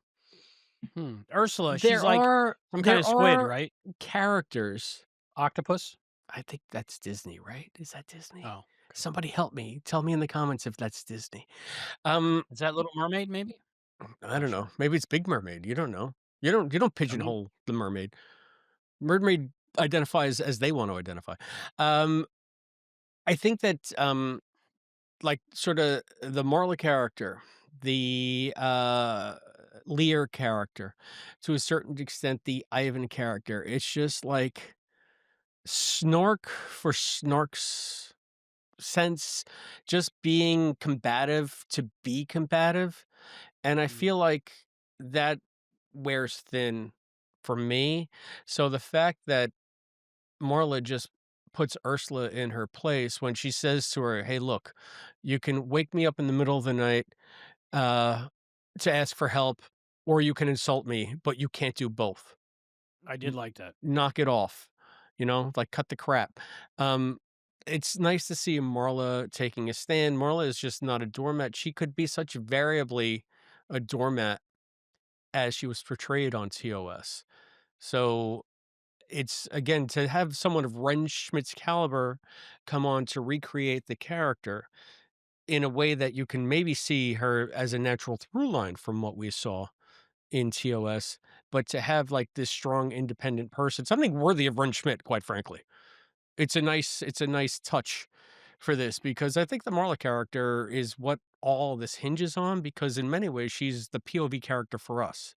Ursula, she's There like are some kind there of squid, are right? characters. Octopus? I think that's Disney, right? Is that Disney? Oh, Somebody help me. Tell me in the comments if that's Disney. Um, is that Little Mermaid, maybe? I Not don't know. sure. Maybe it's Big Mermaid. You don't know. You don't I mean, pigeonhole the mermaid. Mermaid identifies as they want to identify. Um, I think that like sort of the Marla character, the Lear character, to a certain extent, the Ivan character. It's just like snark for snark's sense, just being combative to be combative. And I mm, feel like that wears thin for me. So the fact that Marla just puts Ursula in her place when she says to her, "Hey, look, you can wake me up in the middle of the night uh, to ask for help, or you can insult me, but you can't do both. I did like that. Knock it off, like cut the crap." Um, it's nice to see Marla taking a stand. Marla is just not a doormat. She could be such variably a doormat as she was portrayed on TOS. So it's again to have someone of Ren Schmidt's caliber come on to recreate the character in a way that you can maybe see her as a natural through line from what we saw in TOS, but to have like this strong independent person, something worthy of Ren Schmidt, quite frankly. It's a nice touch for this because I think the Marla character is what all this hinges on because in many ways she's the POV character for us.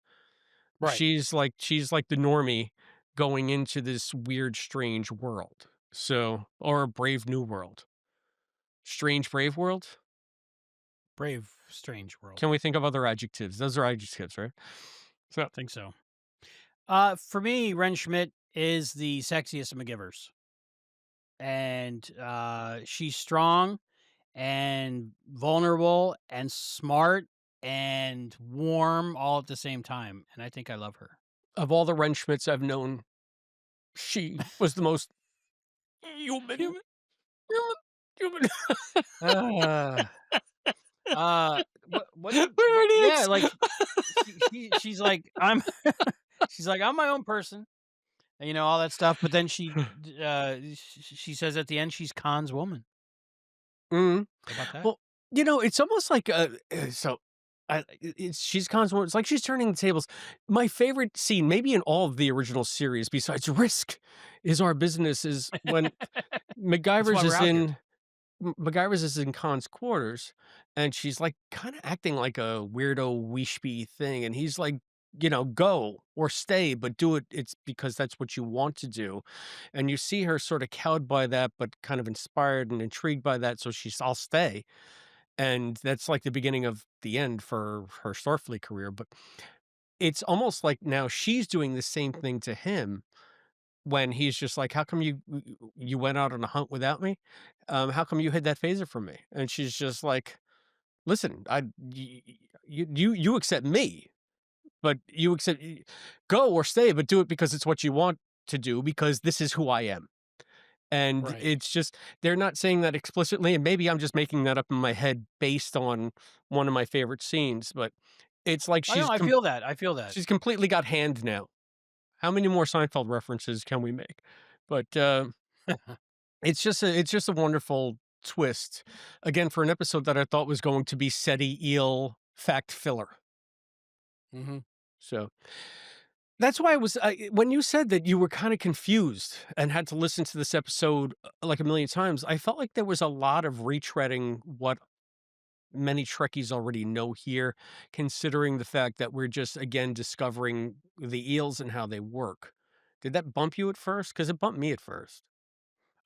Right. She's like the normie going into this weird, strange world. So or a brave new world. Strange brave world? Brave, strange world. Can we think of other adjectives? Those are adjectives, right? So Think so. For me, Ren Schmidt is the sexiest of McGivers. And she's strong and vulnerable and smart and warm all at the same time. And I think I love her. of all the Ren Schmitz I've known, she was the most human, Human. human. Uh, We're yeah, idiots. like she's like, she's like, I'm my own person, and, all that stuff. But then she says at the end, she's Khan's woman. Mhm. How about that? Well, it's almost like so. it's she's constantly it's like she's turning the tables. My favorite scene, maybe in all of the original series, besides "Risk is our business," is when That's why MacGyver's we're is out here. in MacGyver's is in Khan's quarters, and she's, like, kinda acting like a weirdo wispy thing, and he's like, "Go or stay, but do it's because that's what you want to do." And you see her sorta cowed by that, but kind of inspired and intrigued by that, so "I'll stay." And that's, like, the beginning of the end for her Starfleet career, but it's almost like now she's doing the same thing to him when he's just like, "How come you went out on a hunt without me? How come you hid that phaser from me?" And she's just like, "Listen, you accept me, but you accept go or stay, but do it because it's what you want to do because this is who I am." And Right. it's just they're not saying that explicitly, and maybe I'm just making that up in my head based on one of my favorite scenes, but it's like I know, I feel that, I feel that. she's completely got hand now. How many more Seinfeld references can we make? But, it's just a wonderful twist, again, for an episode that I thought was going to be SETI eel fact filler. Mhm. So, that's why I was when you said that you were kinda confused and had to listen to this episode, like, a million times, I felt like there was a lot of retreading what many Trekkies already know here, considering the fact that we're just, again, discovering the eels and how they work. Did that bump you at first? Because it bumped me at first.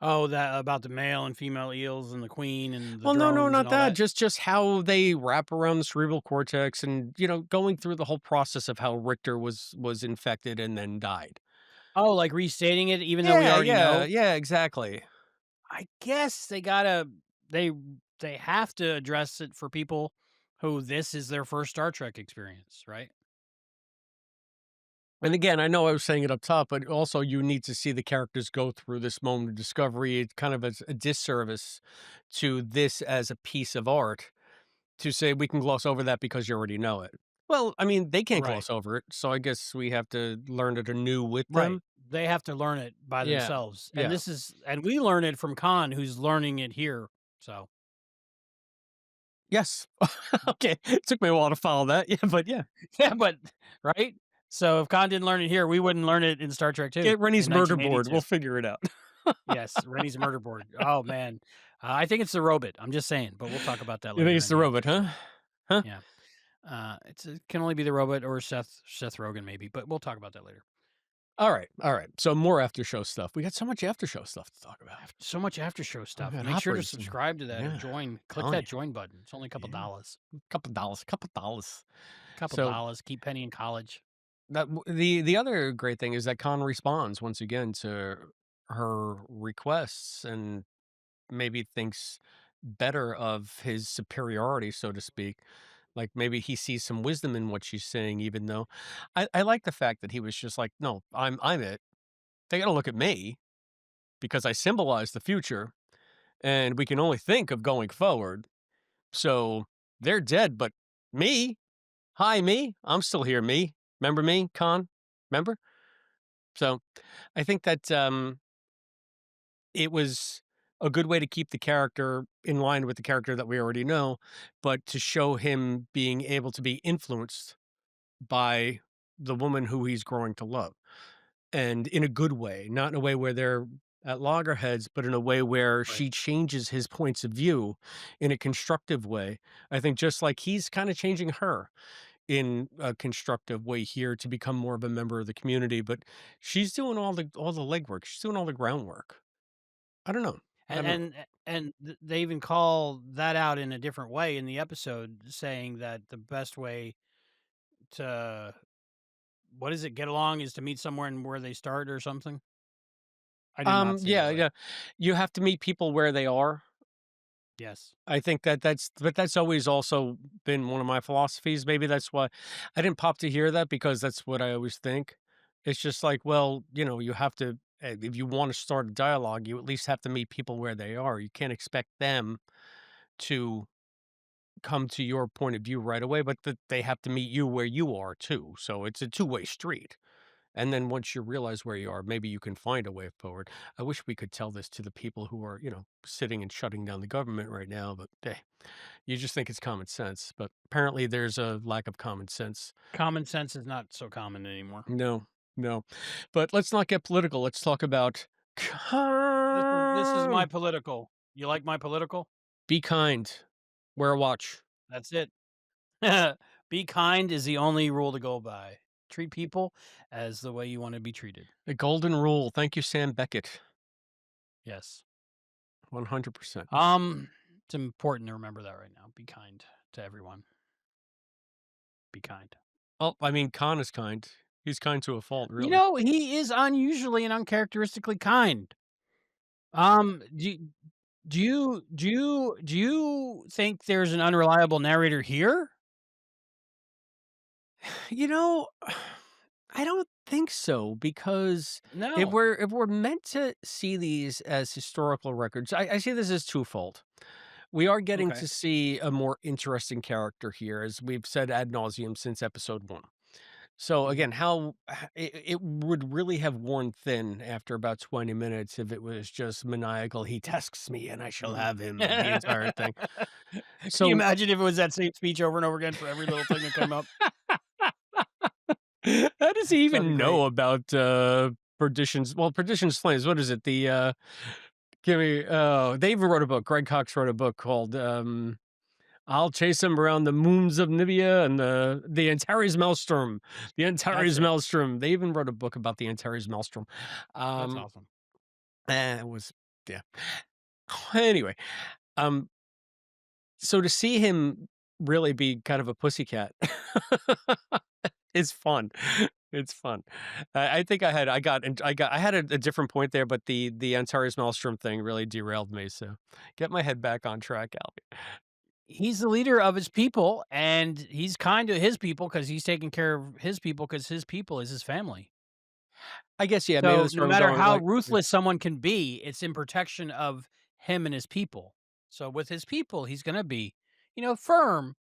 Oh, that about the male and female eels and the queen and the Well, no, no, drones and not all that, that? just how they wrap around the cerebral cortex and, going through the whole process of how Richter was infected and then died. Oh, like restating it even though we Yeah, already yeah, know? yeah, exactly. I guess they they have to address it for people who this is their first Star Trek experience, right? And again, I know I was saying it up top, but also you need to see the characters go through this moment of discovery. It kind of is a disservice to this as a piece of art to say we can gloss over that because you already know it. Well, I mean, they can't Right. gloss over it, so I guess we have to learn it anew with Right. them. They have to learn it by Yeah. themselves, and Yeah. we learn it from Khan, who's learning it here, so Yes. Okay. It took me a while to follow that. Yeah, but yeah. yeah, but right? So if Khan didn't learn it here, we wouldn't learn it in Star Trek 2 Get Rennie's in murder board. 1982. We'll figure it out. Yes, Rennie's murder board. Oh, man. I think it's the robot, I'm just saying, but we'll talk about that You think later it's in the the robot, after huh? show. Huh? Yeah. It can only be the robot or Seth Rogen maybe, but we'll talk about that later. All right. All right. So more after show stuff. We got so much after show stuff to talk about. So much after show We stuff. got Make sure to operas and subscribe to that or yeah, join. Click telling that you. join button. It's only a couple Yeah. dollars. Couple dollars, couple dollars. Couple So dollars. Keep Penny in college. the other great thing is that Khan responds once again to her requests and maybe thinks better of his superiority, so to speak. Like maybe he sees some wisdom in what she's saying, even though I like the fact that he was just like, no, I'm it. They gotta look at me because I symbolize the future and we can only think of going forward. So they're dead, but me, hi me, I'm still here, me. Remember me, Khan? Remember? So I think that it was a good way to keep the character in line with the character that we already know, but to show him being able to be influenced by the woman who he's growing to love. And in a good way, not in a way where they're at loggerheads, but in a way where Right. she changes his points of view in a constructive way. I think just like he's kind of changing her in a constructive way here to become more of a member of the community, but she's doing all the legwork. She's doing all the groundwork. I don't know. I And don't know. they even call that out in a different way in the episode, saying that the best way to what is it? Get along is to meet somewhere and where they start or something. I did not say it Yeah, that way. yeah. You have to meet people where they are. Yes. I think that's always also been one of my philosophies. Maybe that's why I didn't pop to hear that because that's what I always think. It's just like, well, you have to if you want to start a dialogue, you at least have to meet people where they are. You can't expect them to come to your point of view right away, but that they have to meet you where you are too. So it's a two-way street. And then once you realize where you are, maybe you can find a way forward. I wish we could tell this to the people who are, sitting and shutting down the government right now, but hey, You just think it's common sense, but apparently there's a lack of common sense. Common sense is not so common anymore. No, no. But let's not get political. Let's talk about This is my kind. political. You like my political? Be kind. Wear a watch. That's it. Be kind is the only rule to go by. Treat people as the way you want to be treated. The golden rule. Thank you, Sam Beckett. Yes. 100%. It's important to remember that right now. Be kind to everyone. Be kind. Oh, I mean, Khan is kind. He's kind to a fault, You really. know, he is unusually and uncharacteristically kind. Um, do you do you think there's an unreliable narrator here? You know, I don't think so because No. if we're meant to see these as historical records, I see this as twofold. We are getting Okay. to see a more interesting character here, as we've said ad nauseum since episode one. So Mhm. again, how it would really have worn thin after about 20 minutes if it was just maniacal. He tasks me, and I shall Mhm. have him. The entire thing. Can you So imagine if it was that same speech over and over again for every little thing that came up? how does he That'd be even great. know about perditions? Well, perditions flames. What is it? Give me. Oh, they even wrote a book. Greg Cox wrote a book called "I'll Chase Him Around the Moons of Nibia" and the Antares Maelstrom. The That's Antares it. Maelstrom. They even wrote a book about the Antares Maelstrom. That's Um, awesome. it was yeah. Anyway, um, so to see him really be kind of a pussycat is fun. It's fun. I think I had a different point there, but the Antares Maelstrom thing really derailed me. So get my head back on track, Albie. He's the leader of his people, and he's kind to his people because he's taking care of his people because his people is his family. I guess yeah, maybe So that's no where I'm matter going. how Like, ruthless someone can be, it's in protection of him and his people. So with his people, he's gonna be, firm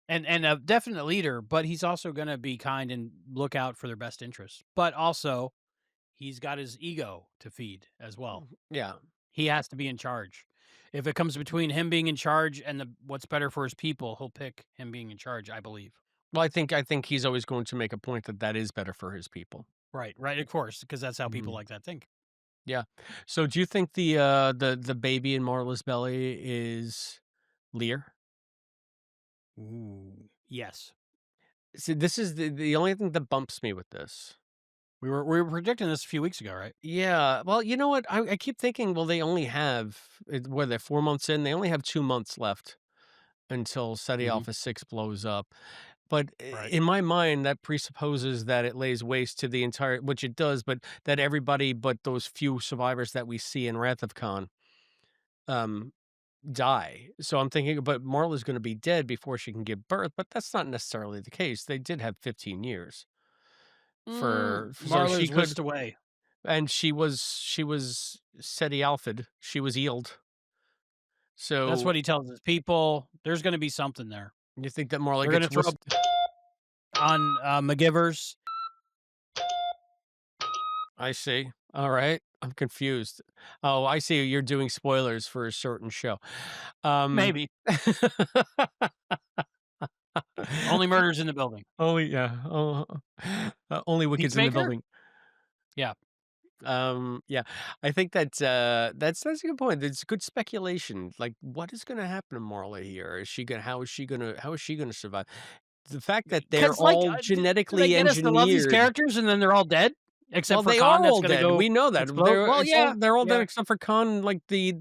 and a definite leader, but he's also gonna be kind and look out for their best interests. But also, he's got his ego to feed as well. yeah. He has to be in charge. If it comes between him being in charge and what's better for his people, he'll pick him being in charge, I believe. Well, I think he's always going to make a point that that is better for his people. Right, right, of course, because that's how people Mhm. like that think. Yeah. So do you think the baby in Marla's belly is Lear? Ooh, yes. See, this is the only thing that bumps me with this. We were predicting this a few weeks ago, right? Yeah. Well, you know what? I keep thinking, well, they only have what are they 4 months in? They only have 2 months left until SETI Mhm. Alpha 6 blows up. But Right. in my mind, that presupposes that it lays waste to the entire, which it does, but that everybody but those few survivors that we see in Wrath of Khan um, die. So I'm thinking, but Marla's going to be dead before she can give birth, but that's not necessarily the case. They did have 15 years so she Marla's could, whisked away. and she was SETI Alpha'd. She was Eeled. That's So what he tells his people. There's gonna be something there. you think that Marla They're gonna gets throw whisked? on, McGivers. I see. All right. I'm confused. Oh, I see. You're doing spoilers for a certain show. Um, Maybe. Only murders in the building. only, yeah. Oh, only Wicked's in the Peacemaker? building. Yeah. Yeah. I think that that's a good point. It's good speculation. Like, what is going to happen to Marla here? Is she gonna? How is she gonna survive? The fact that they're Because, like, all do they genetically get us to love these engineered. characters and then they're all dead? Except Well, for they Khan are that's all gonna dead. go We know that. explode? Well, yeah, They're all dead yeah, except for Khan, like yeah,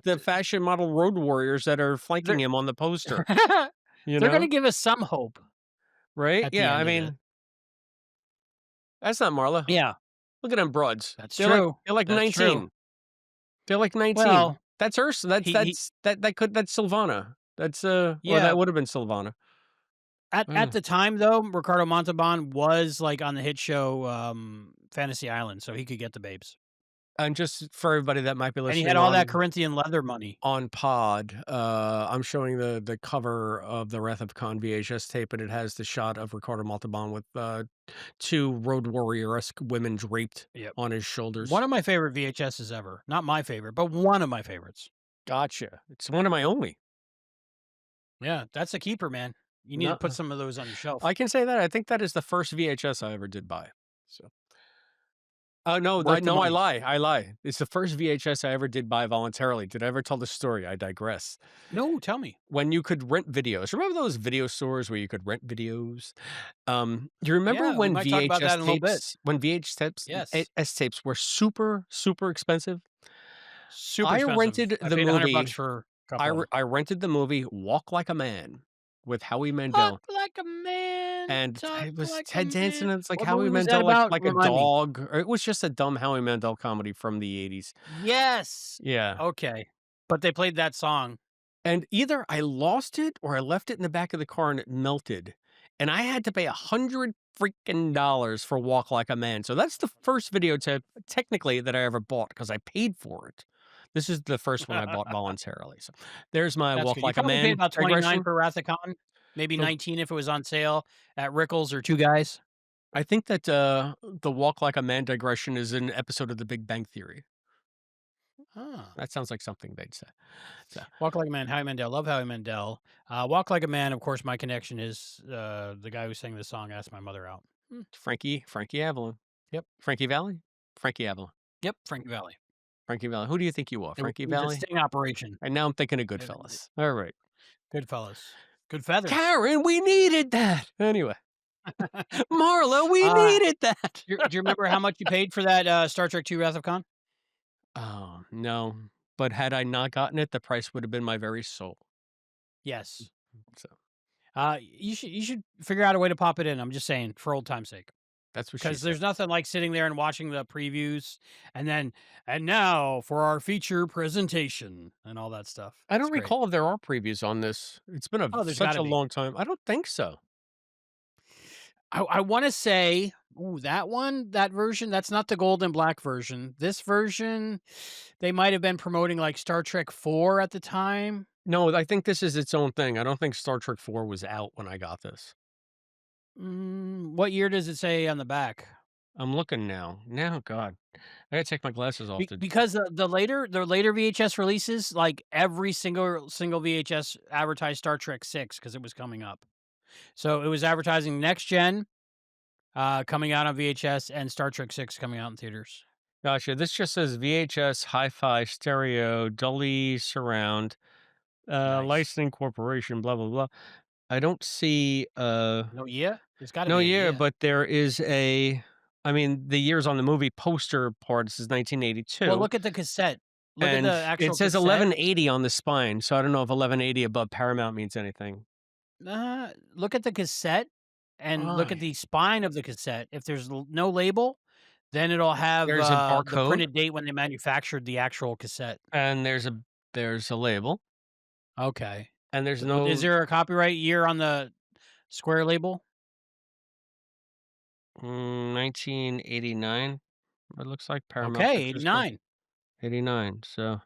the fashion model road warriors that are flanking they're him on the poster, you they're gonna know? give us some hope Right? at the Yeah, I end of it. mean, that's not Marla. Yeah, Look at them broads. that's true. They're like That's true. 19. They're like 19. Well, That's Ursa. he That's Sylvana. Or yeah, that would have been Sylvana. at Mm. the time, though, Ricardo Montalban was, like, on the hit show, Fantasy Island, so he could get the babes. And just for everybody that might be And he had listening all that Corinthian leather money. on pod, I'm showing the cover of the Wrath of Khan VHS tape, and it has the shot of Ricardo Montalban with, 2 road warrior-esque women draped Yep. on his One shoulders. of my favorite VHSs ever. Not my favorite, but one of my favorites. Gotcha. It's one of my only. Yeah, that's a keeper, man. You need to No, put some of those on your shelf. I can say that. I think that is the first VHS I ever did buy. So, no, Worth the no, I money. lie. I lie. It's the first VHS I ever did buy voluntarily. Did I ever tell the story? I digress. No, tell me. When you could rent videos, remember those video stores where you could rent videos? You remember Yeah, we when might talk about that in a little bit. Yes. VHS tapes were super, super expensive? Super I expensive. rented I the paid $100 movie for a couple of them. I rented the movie Walk Like a Man with Howie Walk Mandel, like a man, and talk it was like a Ted Danson, man. and it's like What Howie movie was that Mandel about? like a Remind me. dog, or it was just a dumb Howie Mandel comedy from the '80s. Yes. Yeah. Okay. But they played that song. And either I lost it or I left it in the back of the car and it melted. And I had to pay 100 freaking dollars for Walk Like a Man. So that's the first videotape technically that I ever bought because I paid for it. This is the first one I bought voluntarily. So there's my That's Walk good. You Like a probably paid Man about 29 digression. for Wrath of Khan, maybe The 19 if it was on sale at Rickles or Two Guys. I think that the Walk Like a Man digression is an episode of The Big Bang Theory. Ah. That sounds like something they'd say. So Walk Like a Man, Howie Mandel. Love Howie Mandel. Walk Like a Man, of course, my connection is the guy who sang the song Asked My Mother Out. Hmm. Frankie Avalon. Yep. Frankie Valley? Frankie Avalon. Yep. Frankie Valley. Frankie Valley. Who do you think you are? Frankie It was a Valley? sting operation. And now I'm thinking of It- Goodfellas. All right. Goodfellas. Good feathers. Karen, we needed that. Anyway, Marla, we uh, needed that. do you remember how much you paid for that Star Trek II Wrath of Khan? Oh, no. But had I not gotten it, the price would have been my very soul. Yes. So You should figure out a way to pop it in. I'm just saying, for old time's sake. that's what she Because said. there's nothing like sitting there and watching the previews and now for our feature presentation and all that stuff. I It's don't great. recall if there are previews on this. It's been Oh, there's such gotta a be. long time. I don't think so. I wanna say, ooh, that one, that version, that's not the gold and black version. This version, they might have been promoting, like, Star Trek 4 at the time. No, I think this is its own thing. I don't think Star Trek 4 was out when I got this. What year does it say on the back? I'm looking now. Now, God, I gotta take my glasses off to. Because the later VHS releases, like, every single VHS advertised Star Trek 6 because it was coming up. So, it was advertising Next Gen, coming out on VHS, and Star Trek 6 coming out in theaters. Gotcha. This just says VHS, hi-fi, stereo, Dolby surround, Nice. licensing corporation, blah blah blah. I don't see No, yeah? There's gotta no be a year, yeah. but there is a. I mean, the years on the movie poster part this is Well, 1982, look at the cassette. Look at the and it actual says cassette. 1180 on the spine. So I don't know if 1180 above Paramount means anything. Look at the cassette and look at Why? the spine of the cassette. If there's no label, then it'll have, There's a the barcode printed date when they manufactured the actual cassette. and there's a label Okay. and there's Is no there a copyright year on the square label? 1989. It looks like Paramount Okay, Pictures Corp. 89. 89. So it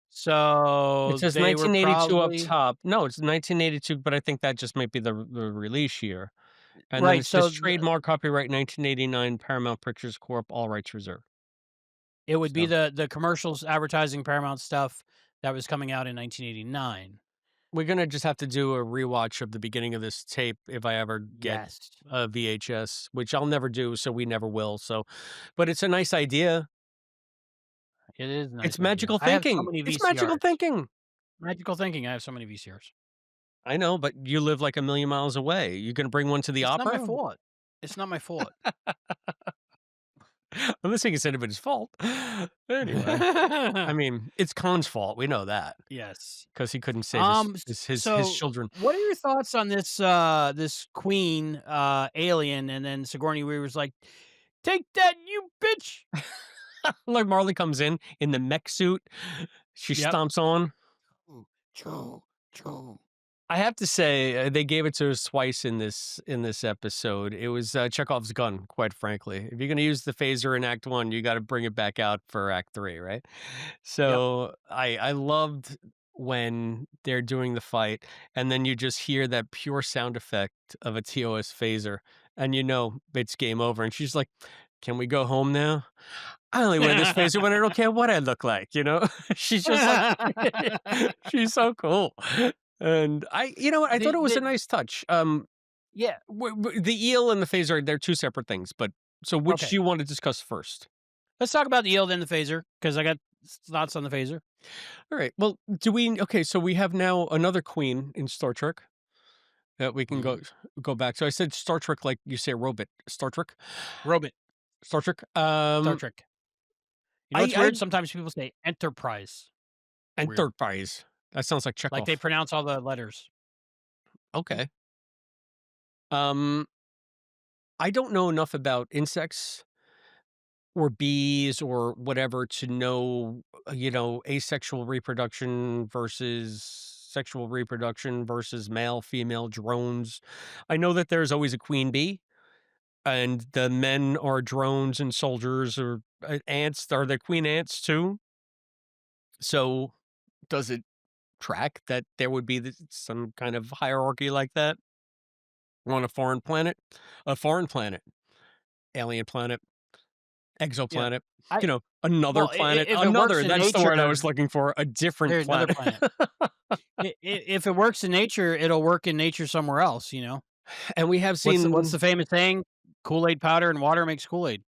So says they were 1982 up probably top. No, it's 1982, but I think that just might be the release year. And then right, it says so trademark copyright 1989 Paramount Pictures Corp. All rights reserved. it would be So the commercials advertising Paramount stuff that was coming out in 1989. we're gonna just have to do a rewatch of the beginning of this tape if I ever get Yes. a VHS, which I'll never do, so we never will. So, but it's a nice idea. It is a It's nice idea. magical I have so thinking. many It's magical VCRs. thinking. Magical thinking, I have so many VCRs. I know, but you live like a million miles away. You gonna bring one to the It's not my opera? fault. It's not my fault. Unless he can say anybody's fault. Anyway, I mean, it's Khan's fault. We know that Yes. because he couldn't save his his So children. what are your thoughts on this queen, alien, and then Sigourney Weaver's like, "Take that, you bitch!" Like Marley comes in the mech suit. She Yep. stomps on. Choo, choo, choo. I have to say, they gave it to us twice in this episode. It was Chekhov's gun, quite frankly. If you're going to use the phaser in Act 1, you got to bring it back out for Act 3, right? Yep. So I loved when they're doing the fight, and then you just hear that pure sound effect of a TOS phaser, and you know it's game over. And she's like, "Can we go home now? I only wear this phaser when I don't care what I look like." You know, she's just like, she's so cool. And you know what? I thought The it was a the nice touch. yeah, The eel and the phaser, they're two separate things. But so, which do okay. you want to discuss first? Let's talk about the eel then the phaser because I got thoughts on the phaser. All right. Well, do we? Okay, so we have now another queen in Star Trek that we can Mhm. go back. So I said Star Trek, like you say, robot. Star Trek, Robot, Star Trek. Star Trek. You know what's I weird? Sometimes people say Enterprise. Weird. Enterprise. That sounds like Like they Chekhov. pronounce all the letters. Okay. Um, I don't know enough about insects or bees or whatever to know, asexual reproduction versus sexual reproduction versus male, female drones. I know that there's always a queen bee and the men are drones and soldiers or ants. Are the queen ants too? So does it track that there would be some kind of hierarchy like that on a foreign planet? A foreign planet, alien planet, Yeah. exoplanet, I another well, planet, if it works another, in that's the word I nature, was looking for, a different there's another planet. planet. If it works in nature, it'll work in nature somewhere else, you know? And we have What's seen the famous saying? Kool-Aid powder and water makes Kool-Aid.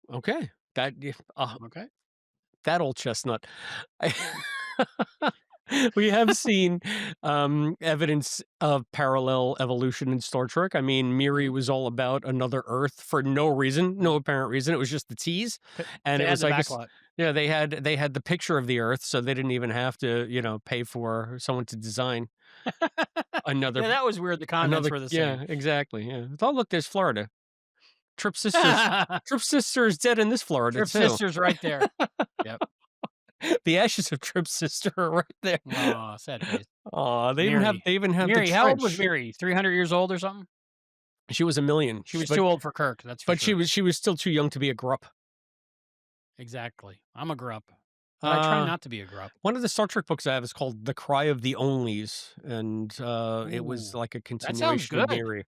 okay, that yeah, Okay. that old chestnut. I we have seen, evidence of parallel evolution in Star Trek. I mean, Miri Mhm, was all about another Earth for no reason, mhm. no apparent reason. It was just the tease, To and to it add was the like backlot. yeah, they had the picture of the Earth, so they didn't even have to, pay for someone to design another Yeah, that was weird the continents were the same. yeah, exactly, yeah. Oh, look, there's Florida. Trip Sisters Trip Sister is dead in this Florida Trip too. sisters right there. Yep. The ashes of Trip Sister are right there. Aw, sad face. Aw, Mary. they even have the Mary, how old was trench. Mary? 300 years old or something? She was a million, She was too old for Kirk, that's for sure. she was still too young to be a grup. Exactly. I'm a grup, but I try Uh, not to be a grup. one of the Star Trek books I have is called The Cry of the Onlys, and, it was Ooh, like a that sounds continuation of good. Miri.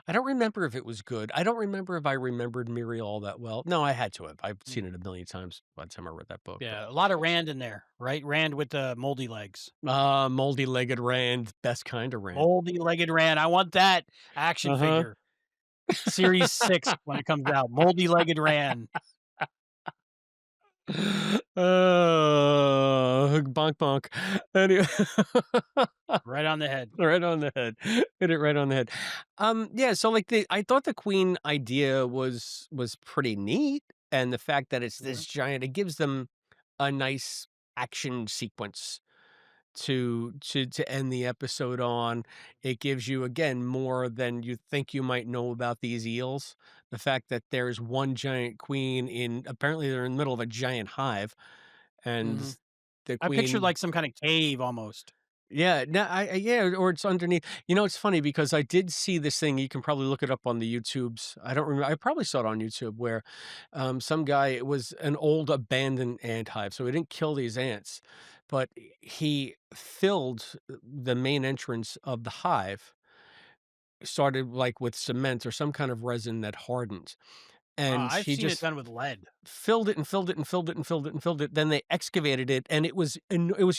I don't remember if it was good. I don't remember if I remembered Miri all that well. No, I had to have. I've Mm, seen it a million times by the time I read that book, but yeah, a lot of Rand in there, right? Rand with the moldy legs. Moldy-legged Rand, best kind of Rand. Moldy-legged Rand. I want that action Uh-huh. figure. Series 6 when it comes out. Moldy-legged Rand. Bonk bonk. Anyway, Right on the head. right on the head. Hit it right on the head. Yeah, so like I thought the queen idea was pretty neat, and the fact that it's Mhm, this giant, it gives them a nice action sequence to end the episode on. It gives you again more than you think you might know about these eels. The fact that there's one giant queen in apparently they're in the middle of a giant hive and mhm. the I pictured queen like some kinda cave almost. yeah, no, yeah, or it's underneath. It's funny because I did see this thing. You can probably look it up on the YouTubes. I don't remember. I probably saw it on YouTube where some guy, it was an old abandoned ant hive. So he didn't kill these ants, but he filled the main entrance of the hive, started like with cement or some kind of resin that hardened. And I've he seen it just done with lead. filled it and filled it and filled it and filled it and filled it. Then they excavated it, and it was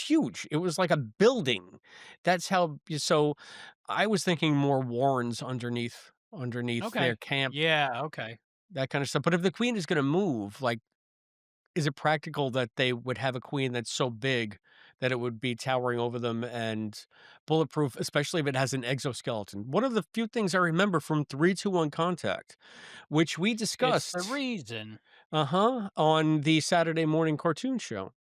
huge. It was like a building. That's how so I was thinking more warrens underneath their Okay. camp, Yeah, okay. that kind of stuff. But if the queen is gonna move, like, is it practical that they would have a queen that's so big that it would be towering over them and bulletproof, especially if it has an exoskeleton? One of the few things I remember from 321 Contact, which we It's the discussed reason. uh-huh, on the Saturday morning cartoon show,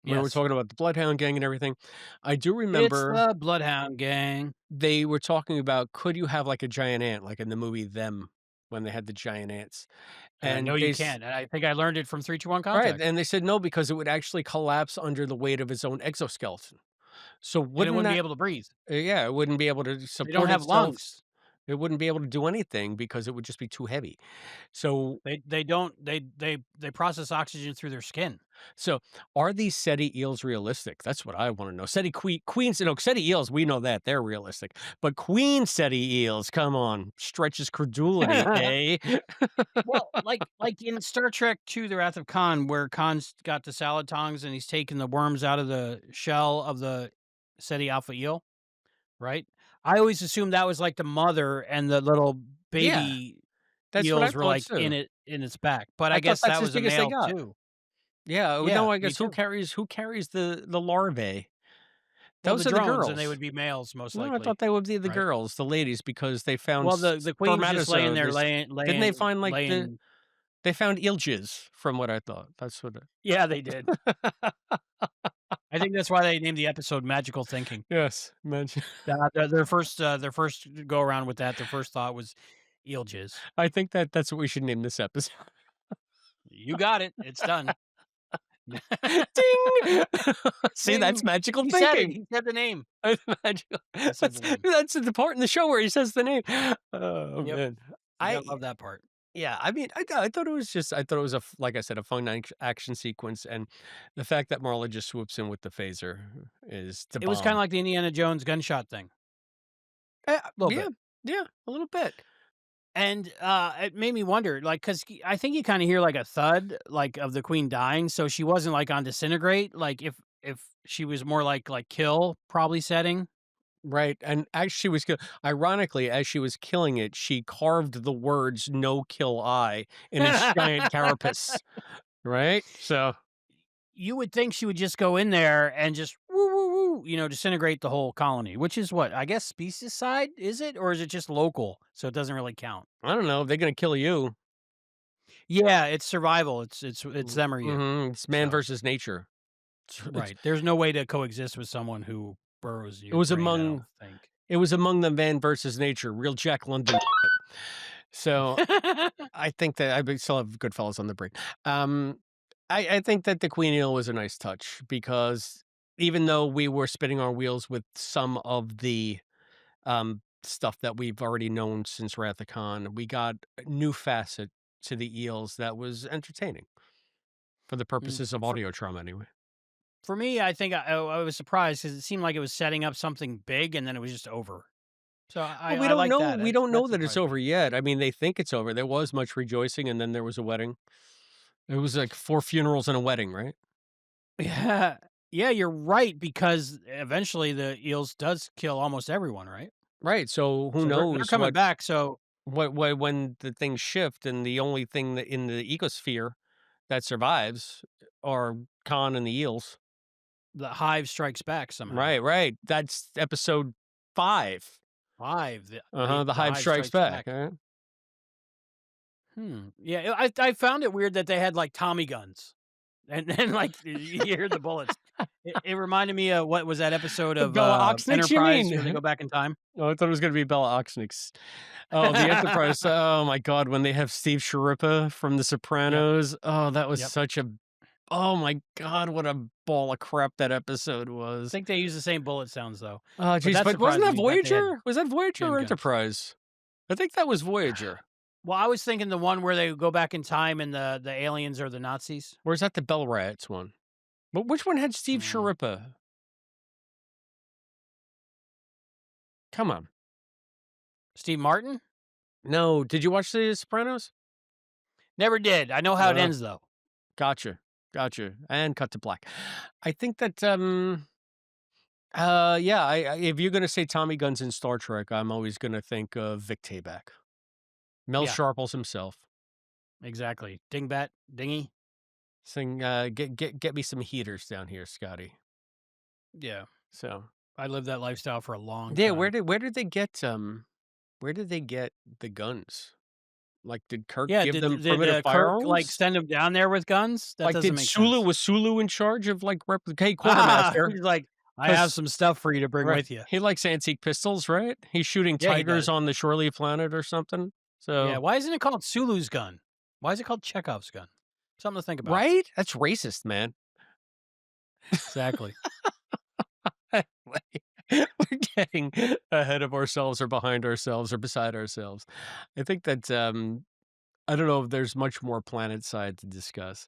where we're Yes. talking about the Bloodhound Gang and everything. I do It's remember the Bloodhound Gang. they were talking about could you have like a giant ant, like in the movie Them, when they had the giant ants, No, and you can't, and I think I learned it from 321 right, Contact, and they said no because it would actually collapse under the weight of its own exoskeleton. So and it wouldn't wouldn't be that able to breathe. yeah, it wouldn't be able to They don't support have itself. lungs. It wouldn't be able to do anything because it would just be too heavy. So They don't they process oxygen through their skin. So, are these SETI eels realistic? That's what I want to know. SETI queens, SETI eels, we know that they're realistic, but queen SETI eels, come on, stretches credulity, eh? Well, like in Star Trek II: The Wrath of Khan, where Khan's got the salad tongs and he's taking the worms out of the shell of the SETI alpha eel. right? I always assumed that was, like, the mother and the little Yeah, baby that's what I eels were, thought like, too. in its back, but I I thought guess that's that as was a big as they male got. too. Yeah, Yeah, no, I me guess too. who carries the larvae? Well, the Those are the drones, and they girls. would be males most No, I likely, thought they would be the right? girls, the ladies, because they found Well, the queen's just laying there spermatozoids. Didn't they find, like, laying they found eel jizz from what I thought. That's what Yeah, they did. I think that's why they named the episode Magical Thinking. Yes, mention Their first go around with that, their first thought was eel jizz. I think that's what we should name this episode. You got it, it's done. Ding! See, that's Ding! magical thinking. He said the name. That's magical. He said the name. That's the part in the show where he says the name. Oh, Yep, man. you gotta I love that part. Yeah, I mean, I thought it was just I thought it was like I said, a fun action sequence, and the fact that Marla just swoops in with the phaser is the It was kinda bomb. like the Indiana Jones gunshot thing, a little Yeah, bit. yeah, a little bit. And, it made me wonder, like, 'cause I think you kinda hear, like, a thud, like, of the queen dying, so she wasn't, like, on disintegrate, like, if she was more like kill probably setting. Right, and as she was ironically, as she was killing it, she carved the words "No kill I" in its giant carapace, right? So You would think she would just go in there and just woo, woo, woo, disintegrate the whole colony, which is what, I guess specieside, is it? Or is it just local, so it doesn't really count? I don't know, they're gonna kill you. Yeah, it's survival, it's them or you. Mhm, it's man So, versus nature. It's right, there's no way to coexist with someone who burrows it your was brain, I among don't think. it was among the man versus nature, real Jack London shit. So, I think that I still have Goodfellas on the brain. Um, I think that the queen eel was a nice touch because even though we were spinning our wheels with some of the stuff that we've already known since Wrath of Khan, we got a new facet to the eels that was entertaining for the Mm, purposes of audio trauma anyway. for me, I think I was surprised because it seemed like it was setting up something big and then it was just over. So Well, I like that, we don't know that that it's surprised me. over yet. I mean, they think it's over. There was much rejoicing and then there was a wedding. It was like 4 funerals and a wedding, right? Yeah. Yeah, you're right, because eventually the eels does kill almost everyone, right? Right. So who So they're knows coming back, so what when the things shift and the only thing that in the ecosphere that survives are Khan and the eels. the hive strikes back somehow. Right, right. That's episode 5. 5, Uh-huh, the the hive hive strikes strikes back, back. alright. Yeah, I found it weird that they had, like, Tommy guns, and then, like, you hear the bullets. It reminded me of what was that episode of, Bella Oxnix, you Enterprise where they mean? go back in time? Oh, I thought it was gonna be Bella Oxnix. Oh, the Enterprise, oh my god, when they have Steve Sharippa from The Yep, Sopranos, oh, that was yep. such a oh my god, what a ball of crap that episode I was. think they use the same bullet sounds, though, Oh, but jeez, that but wasn't surprised that me that they had Voyager? Was that Voyager gen or guns. Enterprise? I think that was Voyager. Well, I was thinking the one where they go back in time and the aliens are the Nazis. Or is that the Bell Riots one? But which one had Steve Mm. Sharippa? Come on. Steve Martin? No, did you watch The Sopranos? Never did. I know how it Uh, ends, though. gotcha, gotcha, and cut to black. I think that, yeah, I if you're gonna say Tommy Guns in Star Trek, I'm always gonna think of Vic Tayback. Mel Yeah, Sharples himself. exactly. Dingbat, dingy. Saying, get me some heaters down here, Scotty." Yeah, So, I lived that lifestyle for a long yeah, time. where did they get the guns? Like, did Kirk Yeah, give them did, primitive Kirk, like, firearms? send him down there with guns? That Like, doesn't did make Sulu sense. was Sulu in charge of, like, "Hey, Ah, quartermaster," he's like, "I have 'cause some stuff for you to bring right, with you." he likes antique pistols, right? He's shooting Yeah, he tigers does. on the Shorely Planet or something, Yeah, so why isn't it called Sulu's gun? Why is it called Chekhov's gun? Something to think about. right? That's racist, man. Exactly. We're getting ahead of ourselves or behind ourselves or beside ourselves. I think that, I don't know if there's much more planet side to discuss,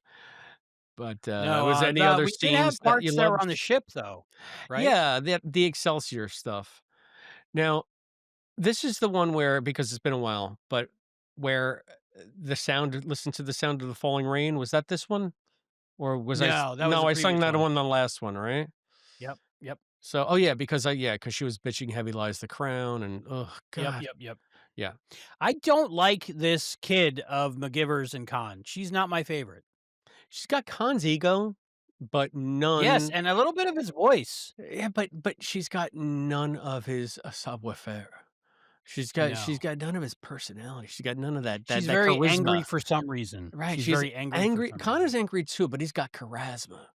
but, No, was any other we did have scenes that you parts that were loved? on the ship, though, right? Yeah, the Excelsior stuff. Now, this is the one where because it's been a while, but where, the sound listen to the sound of the falling rain, was that this one? Or was I s No, that was no, the I sung previous that one. one the last one, right? Yep, yep. So oh, yeah, because yeah, because she was bitching heavy lies the crown and oh Yep, god. yep, yep. Yeah. I don't like this kid of McGivers and Khan. She's not my favorite. She's got Khan's ego, but Yes, none. and a little bit of his voice. Yeah, but she's got none of his savoir-faire. She's No. got none of his personality. She's got none of She's that very angry charisma. for some reason. Right, She's she's very angry for angry. some Connor's reason. angry too, but he's got charisma.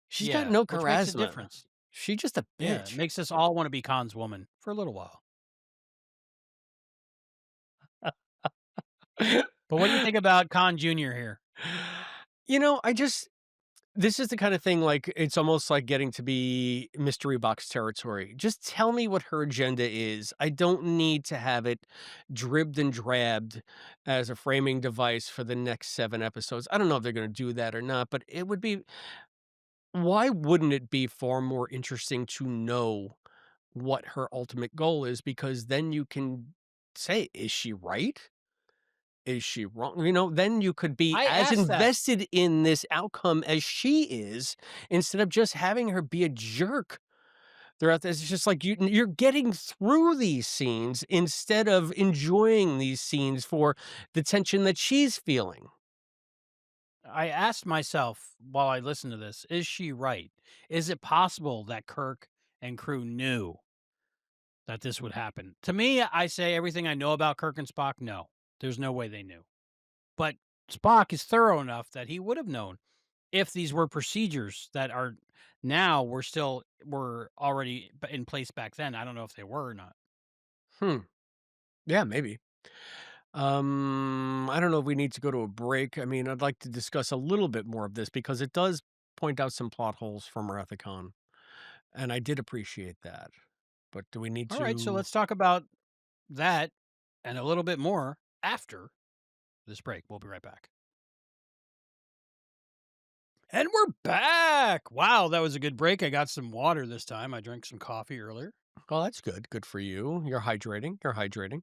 She's got Yeah, no which makes a charisma. difference. She's just a Yeah, it bitch. makes us all wanna be Khan's woman for a little while. But what do you think about Khan Jr. here? I just this is the kind of thing, like, it's almost like getting to be mystery box territory. Just tell me what her agenda is. I don't need to have it dribbed and drabbed as a framing device for the next 7 episodes. I don't know if they're gonna do that or not, but it would be why wouldn't it be far more interesting to know what her ultimate goal is? Because then you can say, "Is she right? Is she wrong?" Then you could be I as asked that. invested in this outcome as she is, instead of just having her be a jerk throughout this. It's just like you're getting through these scenes instead of enjoying these scenes for the tension that she's feeling. I asked myself while I listened to this, is she right? Is it possible that Kirk and crew knew that this would happen? To me, I say everything I know about Kirk and Spock, no. There's no way they knew. But Spock is thorough enough that he would have known if these were procedures that are now were already in place back then. I don't know if they were or not. Hmm. Yeah, maybe. I don't know if we need to go to a break. I mean, I'd like to discuss a little bit more of this because it does point out some plot holes from Wrathacon, and I did appreciate that. But do we need All right, so to? let's talk about that and a little bit more after this break. We'll be right back. And we're back. Wow, that was a good break. I got some water this time. I drank some coffee earlier. Oh, that's good. Good for you. You're hydrating. You're hydrating.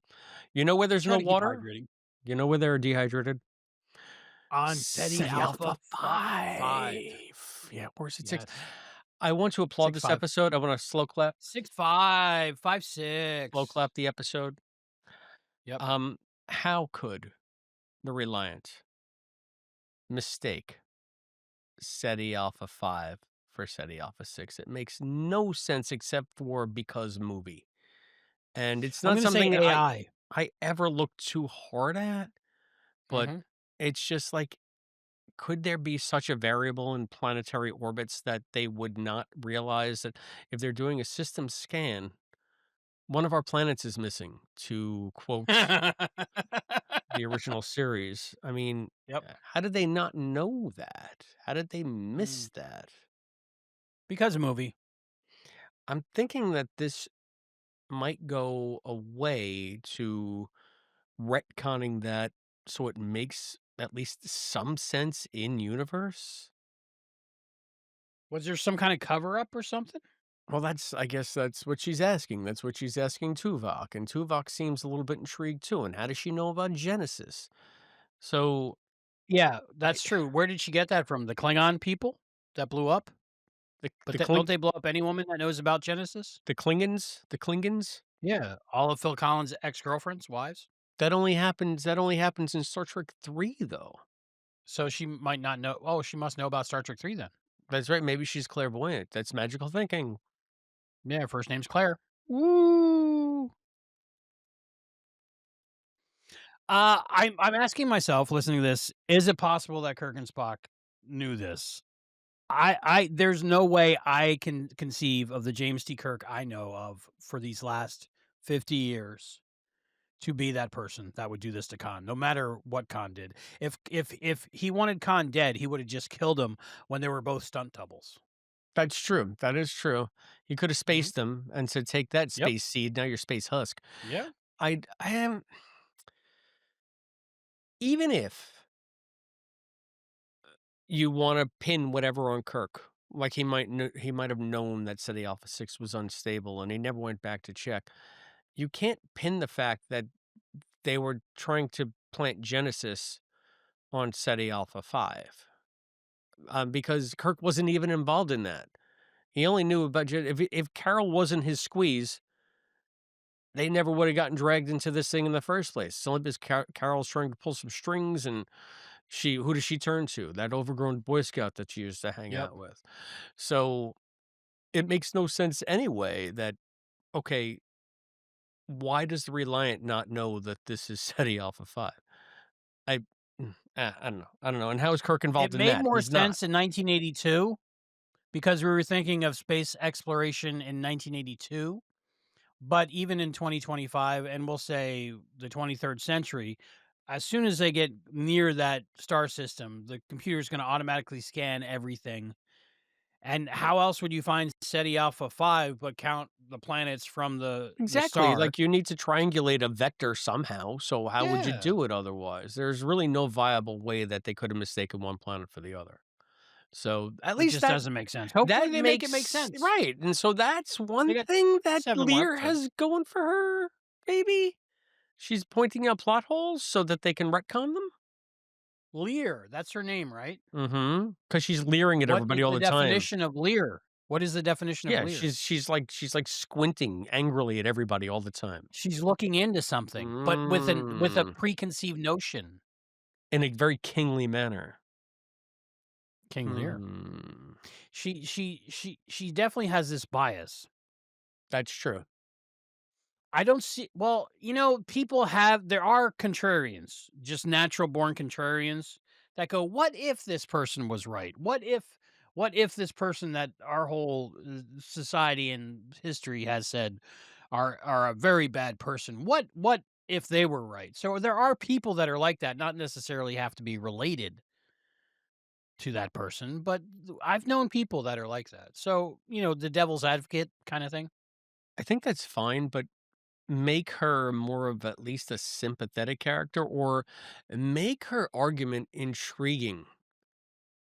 You know where there's Try no to keep water? hydrating. You know where they're dehydrated? On SETI SETI Alpha Alpha 5. 5. Yeah, where's it 6? Yes. I want to applaud Six this five. episode. I want to Six five. Five slow six. clap the episode. Yep. Um, how could the Reliant mistake SETI Alpha 5 for SETI Alpha 6? It makes no sense except for because movie. And it's I'm not gonna say something AI. I ever look too hard at, but Mhm. it's just like, could there be such a variable in planetary orbits that they would not realize that if they're doing a system scan, one of our planets is missing, to quote the original series? I mean, Yep. how did they not know that? How did they Mm. miss that? Because of movie. I'm thinking that this might go a way to retconning that so it makes at least some sense in universe. Was there some kind of cover up or something? Well, I guess that's what she's asking. That's what she's asking Tuvok. And Tuvok seems a little bit intrigued too. And how does she know about Genesis? So Yeah, I, that's true. Where did she get that from? The Klingon people that blew up? But the don't they blow up any woman that knows about Genesis? The Klingons, Yeah, all of Phil Collins' ex-girlfriends, wives. that only happens in Star Trek 3 though. So she might not know. Oh, she must know about Star Trek 3 then. That's right. Maybe she's clairvoyant. That's magical thinking. Yeah, first name's Claire. Woo! I'm asking myself, listening to this, is it possible that Kirk and Spock knew this? There's no way I can conceive of the James T. Kirk I know of for these last 50 years to be that person that would do this to Khan, no matter what Khan did. If he wanted Khan dead, he would have just killed him when they were both stunt doubles. That's true. That is true. He could have Mhm. spaced them and said, "Take that, Yep. space seed. Now you're space husk." Yeah. I am even if you wanna pin whatever on Kirk, like he might have known that SETI Alpha 6 was unstable and he never went back to check. You can't pin the fact that they were trying to plant Genesis on SETI Alpha 5, because Kirk wasn't even involved in that. He only knew about Jen if Carol wasn't his squeeze, they never would have gotten dragged into this thing in the first place. It's only because Carol's trying to pull some strings, and she who does she turn to? That overgrown Boy Scout that she used to hang Yep. out with. So, it makes no sense anyway that, okay, why does the Reliant not know that this is SETI Alpha 5? I I don't know. I don't know, and how is Kirk It involved in made that? more He's not. sense in 1982 because we were thinking of space exploration in 1982. But even in 2025, and we'll say the 23rd century, as soon as they get near that star system, the computer's going to automatically scan everything. And how else would you find SETI Alpha 5 but count the planets from the Exactly, star? like, you need to triangulate a vector somehow, so how would you Yeah. do it otherwise? There's really no viable way that they could have mistaken one planet for the other. So, at It least just doesn't make sense. Hopefully that they make it make makes sense. right, and so that's They one got thing that 7 Lear left, so has going for her, maybe? She's pointing out plot holes so that they can retcon them? Lear, that's her name, right? Mhm, because she's leering at What everybody is all the the time. definition of Lear? What is the definition of Yeah, Lear? she's, like, squinting angrily at everybody all the time. She's looking into something, but with a Mm, preconceived notion. in a very kingly manner. King Lear. Hmm, She definitely has this bias. that's true. I don't see well, people have there are contrarians, just natural born contrarians that go, "What if this person was right? What if this person that our whole society and history has said are a very bad person? What if they were right?" So there are people that are like that, not necessarily have to be related to that person, but I've known people that are like that. So, the devil's advocate kind of thing. I think that's fine, but make her more of at least a sympathetic character or make her argument intriguing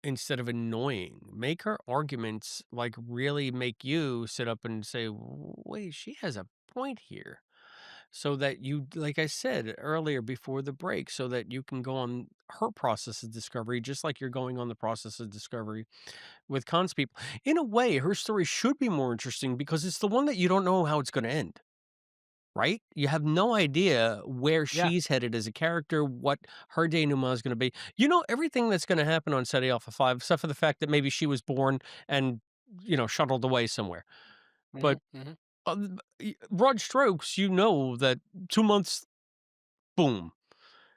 instead of annoying. Make her arguments like really make you sit up and say, wait, she has a point here. So that you, like I said earlier before the break, so that you can go on her process of discovery, just like you're going on the process of discovery with Khan's people. In a way, her story should be more interesting because it's the one that you don't know how it's going to end. Right? You have no idea where Yeah. she's headed as a character, what her denouement is gonna be. You know everything that's gonna happen on SETI Alpha 5, except for the fact that maybe she was born and, shuttled away somewhere. But, Mhm, mhm. broad strokes, you know that 2 months, boom.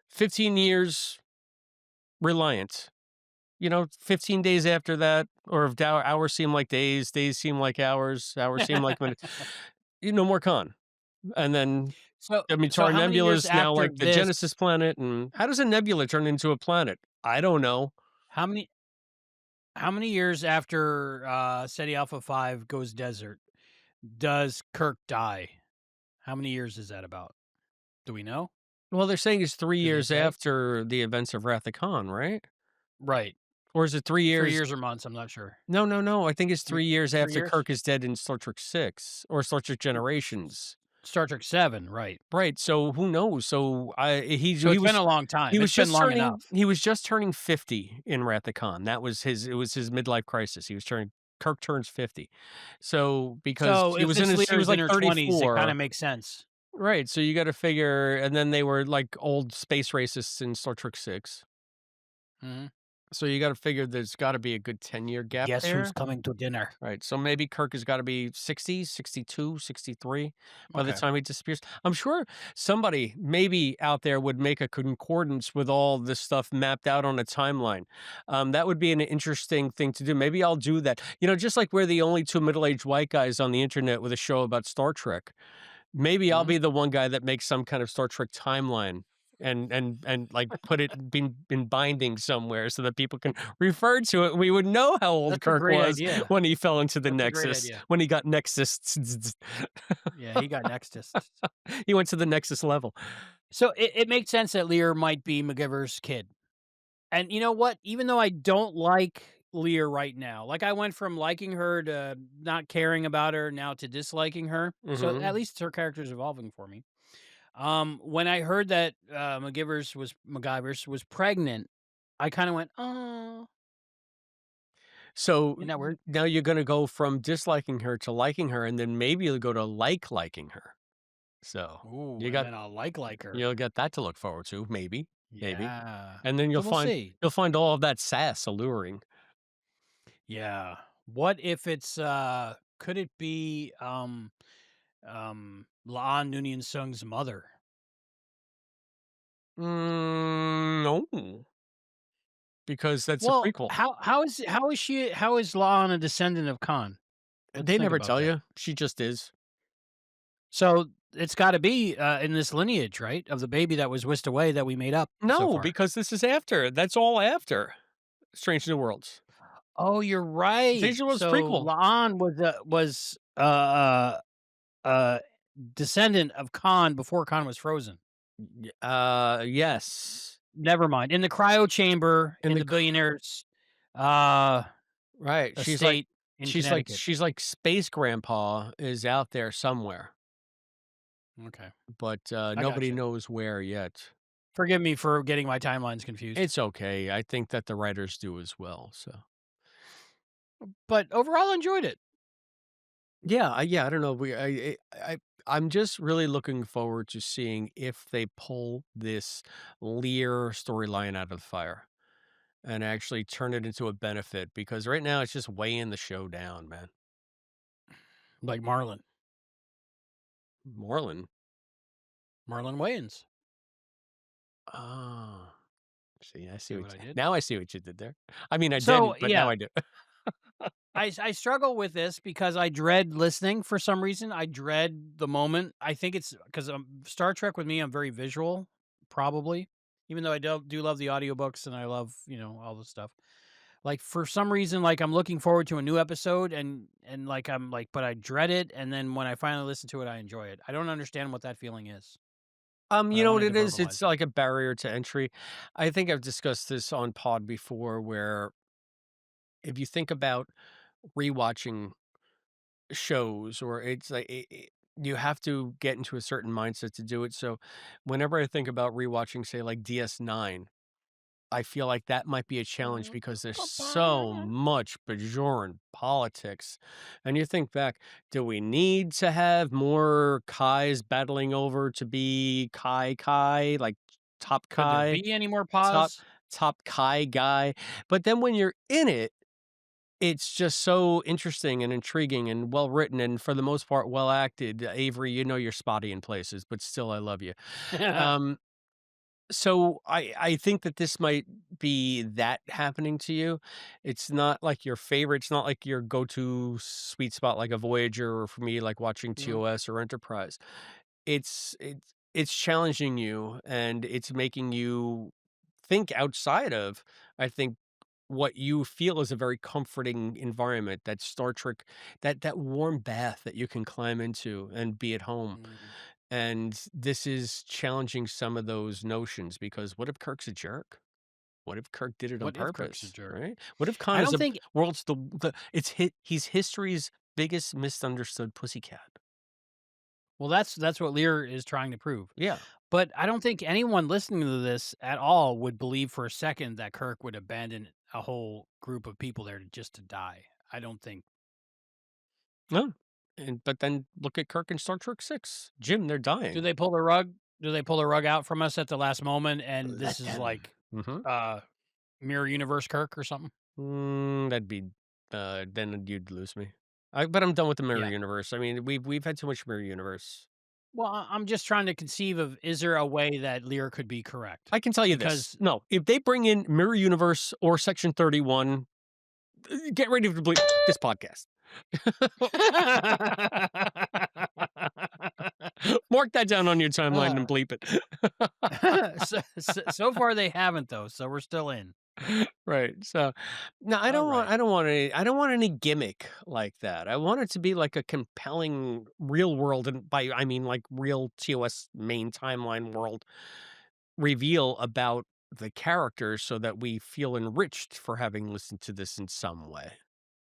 15 years, Reliant. 15 days after that, or if hours seem like days, days seem like hours seem like minutes, no more Khan. And then So I mean, to so our how many years nebula's now after like the this Genesis planet, and how does a nebula turn into a planet? I don't know. how many how many years after, SETI Alpha 5 goes desert does Kirk die? How many years is that about? Do we know? Well, they're saying it's 3 Do they years say? after the events of Wrath of Khan, right? Right. Or is it 3 3 years? years or months, I'm not sure. No, no, no, I think it's 3 3 years 3 after years? Kirk is dead in Star Trek 6 or Star Trek S Generations. Star Trek 7, right. Right, so who knows? So, I So he it's been was a long time. It's been long enough. he was just turning 50 in Wrath of Khan. That was his it was his midlife crisis. He was turning Kirk turns 50. So, because So if this he Lear was is in like her 20s, it kinda 34. makes sense. Right, so you gotta figure and then they were, like, old space racists in Star Trek 6. Mhm. So you gotta figure there's gotta be a good 10-year gap Guess who's there. coming to dinner? Right, so maybe Kirk has gotta be 60, 62, 63 by the Okay. time he disappears. I'm sure somebody maybe out there would make a concordance with all this stuff mapped out on a timeline. That would be an interesting thing to do. Maybe I'll do that. Just like we're the only 2 middle-aged white guys on the internet with a show about Star Trek. Maybe I'll Mhm. be the one guy that makes some kind of Star Trek timeline and like put it in binding somewhere so that people can refer to it. We would know how old That's a Kirk great was idea. when he fell into the That's a great Nexus, idea. when he got Nexus. Yeah, he got Nexus. He went to the Nexus level. So it makes sense that Lear might be MacGyver's kid. And you know what? Even though I don't like Lear right now, like I went from liking her to not caring about her now to disliking her. So at Mhm. least her character's evolving for me. When I heard that MacGyver's was pregnant, I kind of went, oh, So Isn't that weird? now you're gonna go from disliking her to liking her, and then maybe you'll go to liking her. So Ooh, you and got then I'll like her. you'll get that to look forward to, maybe, Yeah. and then So we'll see. you'll find all of that sass alluring. Yeah. What if it's could it be Laan Noonien Sung's mother? No, because that's a Well, prequel. how is Laan a descendant of Khan? Let's They think never about tell that. you. She just is. So it's got to be in this lineage, right, of the baby that was whisked away that we made up so No, far. because this is after. That's all after Strange New Worlds. Oh, you're right. Strange New Worlds So prequel. Laan was a descendant of Khan before Khan was frozen. Yes. Never mind. In the cryo chamber In in the the cr billionaire's uh right, estate in Connecticut. she's like Space Grandpa is out there somewhere, Okay. but, I nobody gotcha. knows where yet. Forgive me for getting my timelines confused. It's okay, I think that the writers do as well, so. But overall enjoyed it. Yeah, I don't know, I'm just really looking forward to seeing if they pull this Lear storyline out of the fire and actually turn it into a benefit, because right now it's just weighing the show down, man. Like Marlin. Moreland. Marlon Wayans. Oh, see, I see See what what I did? now I see what you did there. I mean, I So didn't, but now yeah, I do. I struggle with this because I dread listening for some reason. I dread the moment. I think it's because Star Trek with me, I'm very visual, probably. Even though I do love the audiobooks and I love, all the stuff. Like for some reason, like I'm looking forward to a new episode and like I'm like, but I dread it. And then when I finally listen to it, I enjoy it. I don't understand what that feeling is, but You I know what wanted to it is? It's verbalize it. like a barrier to entry. I think I've discussed this on pod before, where if you think about rewatching shows, or it's like you have to get into a certain mindset to do it. So whenever I think about rewatching, say like DS9, I feel like that might be a challenge because there's so much Bajoran politics. And you think back, do we need to have more Kais battling over to be Kai, like top Could there Kai, be any more top pause? top Kai guy? But then when you're in it, it's just so interesting and intriguing and well written, and for the most part well acted. Avery, you know you're spotty in places, but still I love you. Um so I think that this might be that happening to you. It's not like your favorite, it's not like your go-to sweet spot like a Voyager, or for me, like watching Mm, TOS or Enterprise. It's challenging you, and it's making you think outside of, I think, what you feel is a very comforting environment, that Star Trek, that warm bath that you can climb into and be at home. mm. And this is challenging some of those notions, because what if Kirk's a jerk? What if Kirk did it on What if Kirk's a purpose, jerk? right? What if Khan I is don't a think world's he's history's biggest misunderstood pussycat? well, that's what Lear is trying to prove. Yeah. But I don't think anyone listening to this at all would believe for a second that Kirk would abandon a whole group of people there just to die. I don't think. No. And but then look at Kirk in Star Trek 6. Jim, they're Do dying. they pull the rug? Do they pull the rug out from us at the last moment and Let this is them. like Mhm. uh mirror universe Kirk or something? That'd be then you'd lose me. But I'm done with the mirror Yeah. universe. I mean, we've had too much mirror universe. Well, I'm just trying to conceive of is there a way that Lear could be correct? I can tell you this. Because No, if they bring in mirror universe or section 31, get ready to bleep this podcast. Mark that down on your timeline and uh, bleep it. so far they haven't though, so we're still in. Right. So, no, All right. I don't want any gimmick like that. I want it to be like a compelling real world, and by I mean like real TOS main timeline world reveal about the characters, so that we feel enriched for having listened to this in some way.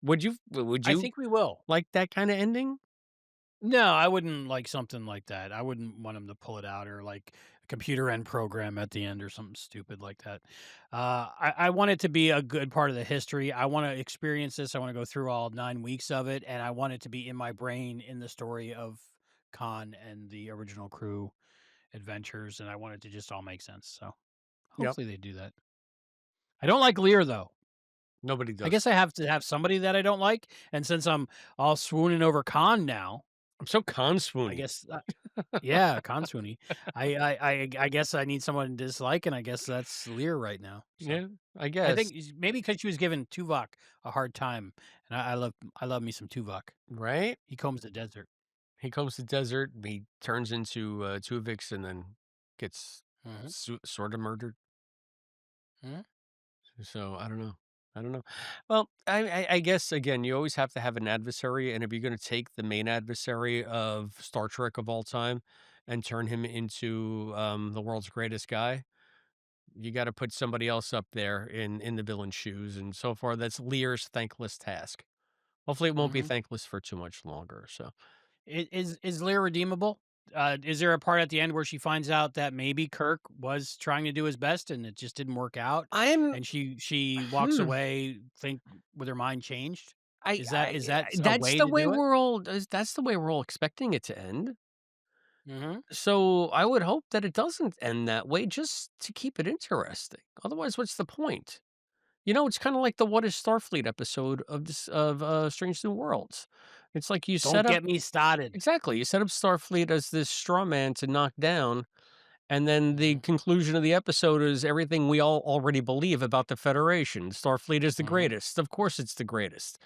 Would I you think we will. like that kind of ending? No, I wouldn't like something like that. I wouldn't want him to pull it out or like a computer end program at the end or something stupid like that. I want it to be a good part of the history. I want to experience this. I want to go through all 9 weeks of it, and I want it to be in my brain in the story of Khan and the original crew adventures, and I want it to just all make sense. So Yep. hopefully they do that. I don't like Lear though. Nobody I does. guess I have to have somebody that I don't like, and since I'm all swooning over Khan now, I'm so I conswoony. guess yeah, Consuni. I guess I need someone to dislike, and I guess that's Lear right now. So Yeah, I I guess. think maybe because she was giving Tuvok a hard time, and I love me some Tuvok. Right? He combs the desert. He comes to desert, he turns into, Tuvix and then gets Mhm, sorta murdered. mhm, So, I don't know. I don't know. Well, I guess, again, you always have to have an adversary, and if you're gonna take the main adversary of Star Trek of all time and turn him into, the world's greatest guy, you gotta put somebody else up there in the villain's shoes, and so far, that's Lear's thankless task. Hopefully, it won't be mhm. thankless for too much longer, so Is Lear redeemable? Is there a part at the end where she finds out that maybe Kirk was trying to do his best and it just didn't work out, I'm and she walks hmm. away, think with her mind changed? I Is that a that's way the to way do it? we're all expecting it to end. Mhm. So, I would hope that it doesn't end that way just to keep it interesting. Otherwise, what's the point? You know, it's kinda like the What is Starfleet episode of Strange New Worlds. It's like you Don't set up get me started. exactly, you set up Starfleet as this straw man to knock down, and then the Mhm, conclusion of the episode is everything we all already believe about the Federation. Starfleet is the mhm. greatest. Of course it's the greatest.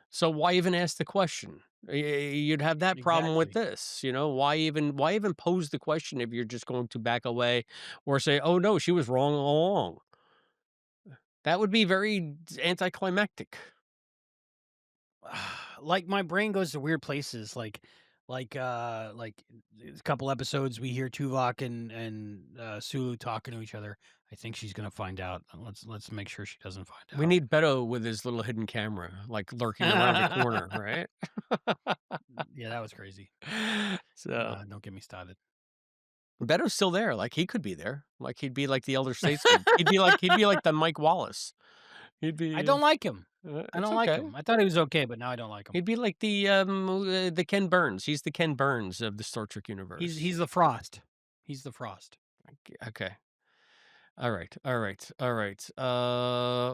So why even ask the question? You'd have that problem with Exactly. this, why even pose the question if you're just going to back away or say, "Oh no, she was wrong all along." That would be very anticlimactic. Like, my brain goes to weird places, like, a couple episodes, we hear Tuvok and Sulu talking to each other. I think she's gonna find out. Let's make sure she doesn't find We out. need Beto with his little hidden camera, like lurking around the corner, right? Yeah, that was crazy. So Don't get me started. Beto's still there, like, he could be there, like, he'd be like the elder statesman. He'd be like the Mike Wallace. He'd I be, don't like him. I it's don't like okay. him. I thought he was okay, but now I don't like him. He'd be like the Ken Burns. He's the Ken Burns of the Star Trek universe. He's the Frost. He's the Frost. Okay. Alright, alright, alright.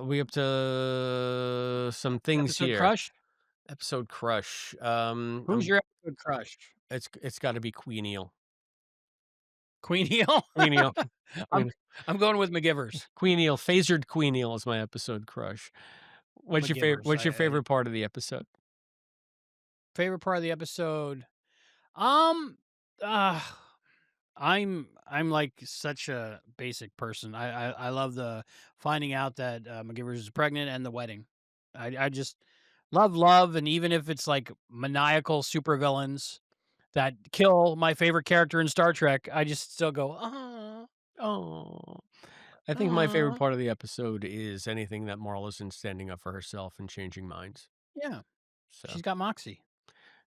We up to some things Episode here. crush? Episode crush. Who's your episode crush? It's gotta be Queen Eel. Queen Eel? Queen Eel. I'm Queen I'm going with McGivers. Queen Eel. Phasered Queen Eel is my episode crush. McGivers. What's your favorite part of the episode? Favorite part of the episode? Um, uh, I'm like such a basic person. I love the finding out that McGivers is pregnant and the wedding. I just love, and even if it's like maniacal supervillains that kill my favorite character in Star Trek, I just still go, Oh. I think my favorite ah, part of the episode is anything that Marla's in standing up for herself and changing minds. yeah. So She's got moxie.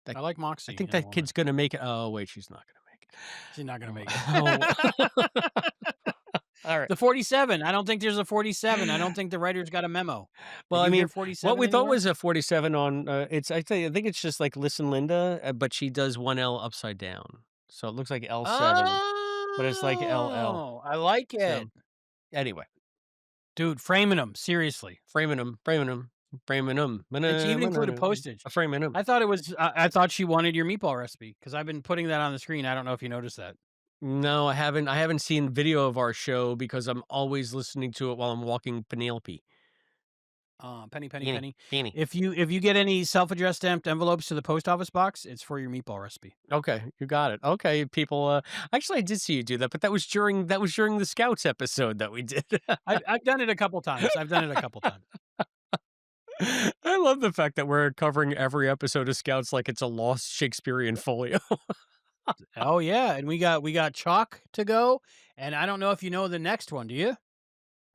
that I like I moxie think in a that woman. kid's gonna make it. Oh wait, she's not gonna make it. She's not gonna make Oh. it. Oh. All right. The 47. I don't think there's a 47. I don't think the writers got a memo. Well, Did I you hear mean, what 47 we thought anywhere? was a 47 on I think it's just like Listen Linda, but she does one L upside down. So it looks like L7, but it's like LL. Oh, I like it. So anyway, Dude, framing them, seriously. framing them, framing them, framing them, And she even included postage. framing them. I thought she wanted your meatball recipe because 'cause I've been putting that on the screen. I don't know if you noticed that. No, I haven't. I haven't seen video of our show because I'm always listening to it while I'm walking Penelope. Penny, penny, Peony, penny. peony. If you get any self-addressed stamped envelopes to the post office box, it's for your meatball recipe. Okay, you got it. Okay, people. Actually, I did see you do that, but that was during the Scouts episode that we did. I've done it a couple times. I've done it a couple times. I love the fact that we're covering every episode of Scouts like it's a lost Shakespearean folio. Oh, yeah, and we got chalk to go, and I don't know if you know the next one, do you?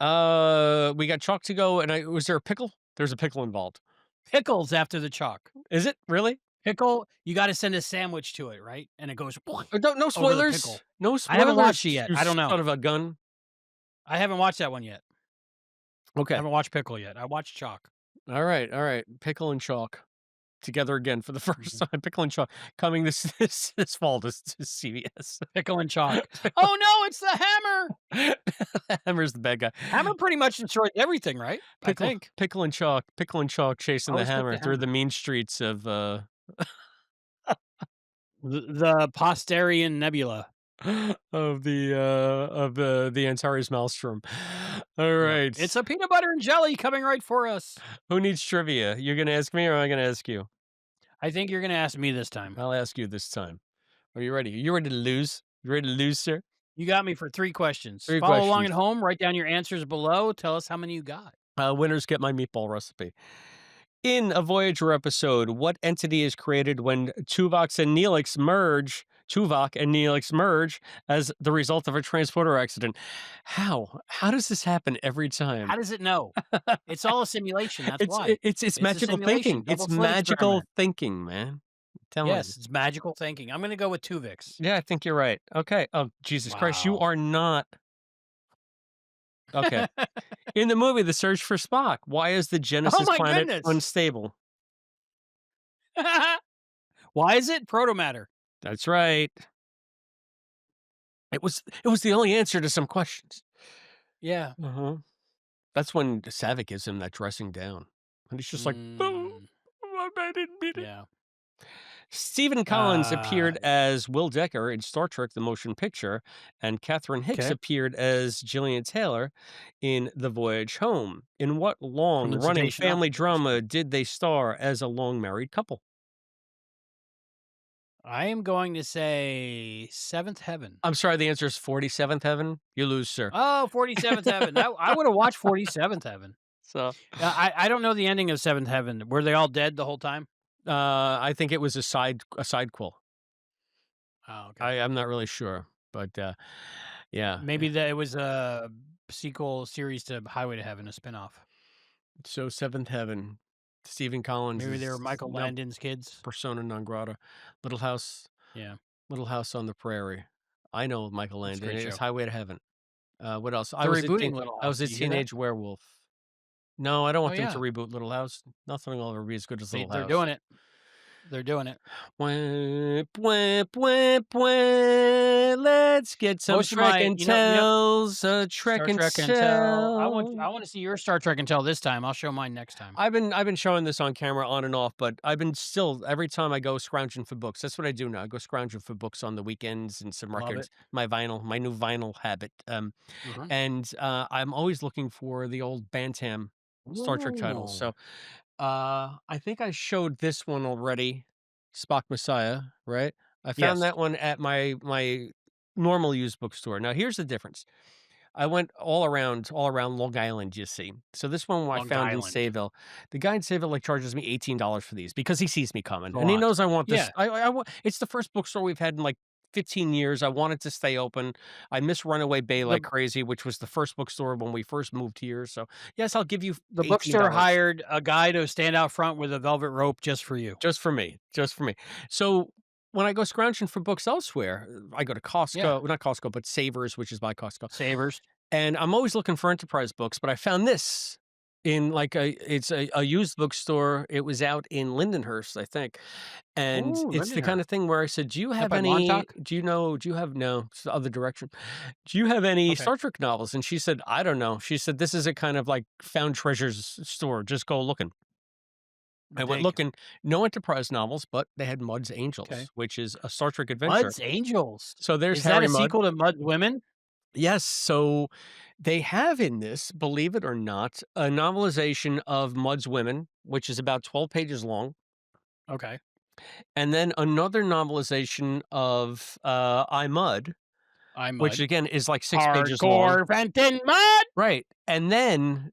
We got chalk to go, and was there a pickle? There's a pickle involved. Pickles after the chalk. Is it really? Pickle, you gotta send a sandwich to it, right? And it goes Don't no over the spoilers. pickle. No I haven't watched it spoilers, yet. you I don't know. son of a gun. I haven't watched that one yet. I Okay. haven't watched Pickle yet. I watched Chalk. Alright, alright. Pickle and chalk together again for the first Mhm. time. Pickle and chalk coming this fall to CVS. Pickle and Chalk. Oh, no, it's the hammer! Hammer's the bad guy. Hammer pretty much destroys everything, right? I think. Pickle and chalk I chasing the always pick hammer the through the hammer. mean streets of, The Posterian Nebula. of the Antares Maelstrom. Yep. Alright. It's a peanut butter and jelly coming right for us. Who needs trivia? You're gonna ask me or am I gonna ask you? I think you're gonna ask me this time. I'll ask you this time. Are you ready? You ready to lose? You ready to lose, sir? You got me for 3 questions. 3 Follow along questions. at home, write down your answers below, tell us how many you got. Winners get my meatball recipe. In a Voyager episode, what entity is created when Tuvok and Neelix merge as the result of a transporter accident? How? How does this happen every time? How does it know? It's all a simulation, that's It's why. it it's It's a magical thinking. simulation, It's double slit magical experiment. thinking, man. I'm telling you. Yes, it's magical thinking. I'm gonna go with Tuvix. Yeah, I think you're right. Okay. Oh, Jesus Christ, you Wow. are not. Okay. In the movie The Search for Spock, why is the Oh Genesis my planet goodness! unstable? Why is it proto-matter? That's right. It was the only answer to some questions. Yeah. Uh-huh. That's when Savick gives him that dressing down. And he's just like, "No, Mm, I didn't mean it." yeah. Stephen Collins Uh, appeared as Will Decker in Star Trek: The Motion Picture, and Catherine Hicks okay. appeared as Gillian Taylor in The Voyage Home. In what From the long-running Cetacean family Expedition. drama did they star as a long married couple? I am going to say Seventh Heaven. I'm sorry, the answer is 47th Heaven. You lose, sir. Oh, 47th Heaven. That I would have watched 47th Heaven. So, I don't know the ending of Seventh Heaven. Were they all dead the whole time? I think it was a side quill. Oh, okay. I'm not really sure, but, yeah. Maybe that it was a sequel series to Highway to Heaven, a spinoff. So, Seventh Heaven, Stephen Collins Maybe they were is Michael now Landon's kids. persona non grata. Little House Yeah, Little House on the Prairie. I know Michael that's a Landon, great it was show. Highway to Heaven. What else? They're rebooting Little I House. was a Did you hear that? teenage werewolf. No, I don't Oh want them to yeah, reboot Little House. Nothing will ever be as good as Little they're House. doing it. They're doing it. Wah, wah, wah, wah. Let's get some Most of Trek my, and Tells, Trek Star and Trek and Tell. Tell. I want to see your Star Trek and Tell this time. I'll show mine next time. I've been showing this on camera on and off, but I've been still every time I go scrounging for books. That's what I do now. I go scrounging for books on the weekends and some Love it. records. My new vinyl habit. Mhm. And I'm always looking for the old Bantam Star Trek titles. Ooh. So I think I showed this one already, Spock Messiah, right? I found Yes, that one at my normal used bookstore. Now here's the difference. I went all around Long Island, you see. So this one I Long found in Island. Sayville. The guy in Sayville like charges me $18 for these because he sees me coming It's a and he lot. knows I want this. Yeah. It's the first bookstore we've had in like 15 years. I want it to stay open. I miss Runaway Bay The like crazy, which was the first bookstore when we first moved here. So yes, I'll give you the bookstore $18 hired a guy to stand out front with a velvet rope just for you. just for me, just for me. So when I go scrounging for books elsewhere, I go to Costco, Yeah. well, not Costco, but Savers, which is by Costco. Savers. And I'm always looking for enterprise books, but I found this in like a used bookstore. It was out in Lindenhurst, I think. And Ooh, it's the kind Lindenhurst. of thing where I said, Is that by Montauk? do you have no, it's the other direction. Do you have any Okay. Star Trek novels? And she said, I don't know. She said, this is a kind of like found treasures store. Just go looking. I went Dig. looking, no enterprise novels, but they had Mudd's Okay. Angels, which is a Star Trek adventure. Mudd's Angels. So there's Is that Harry a Mudd. sequel to Mudd's Women? Yes, so they have in this, believe it or not, a novelization of Mudd's Women, which is about 12 pages long, Okay. and then another novelization of I Mudd, I which Mudd. again is like 6 pages long. Hardcore Fenton Mudd! Right. And then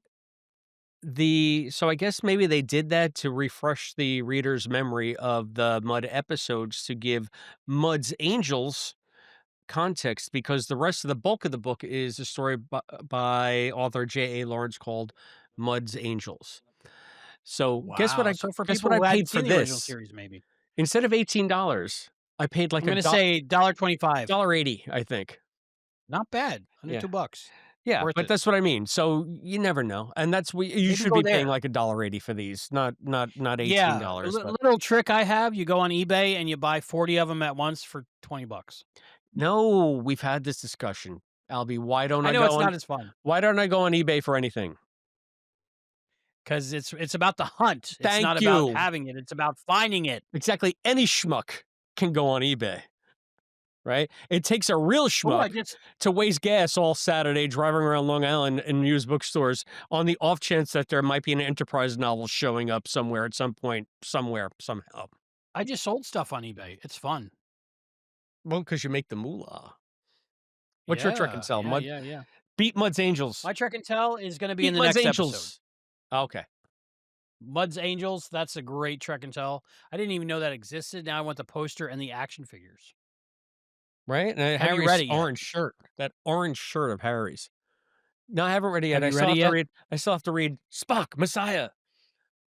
so I guess maybe they did that to refresh the reader's memory of the Mudd episodes to give Mudd's Angels context because the rest of the bulk of the book is a story by author J.A. Lawrence called Mudd's Angels. So Wow. So for guess people what I who hadn't paid for seen the original this? series, maybe. Instead of $18, I paid like I'm gonna say $1.25. $1.80, I think. Not bad, under Yeah. 2 bucks. Yeah, Worth but it. that's what I mean. So you never know, and that's we you Maybe should go be paying there. like $1.80 for these, not Yeah, a $18, but little trick I have, you go on eBay and you buy 40 of them at once for 20 bucks. no, we've had this discussion, Albie. I know it's not as fun Why don't I go on eBay for anything? because it's about the hunt. It's Thank not about you. having it, it's about finding it. Exactly, any schmuck can go on eBay, right? It takes a real Oh, I schmuck just to waste gas all Saturday driving around Long Island in used bookstores on the off chance that there might be an Enterprise novel showing up somewhere at some point, somewhere, somehow. I just sold stuff on eBay. It's fun. Well, because you make the moolah. What's your trick and Yeah, sell? yeah, yeah, yeah. Beat Mud's Angels. My trick and tell is gonna be in Beat the Mud's next episode. Angels. Okay. Mud's Angels, that's a great trek and tell. I didn't even know that existed. Now I want the poster and the action figures. Right? And Have you read Harry's it yet? orange shirt. That orange shirt of Harry's. No, I haven't read it yet. Have you read it yet? I still have to read Spock, Messiah.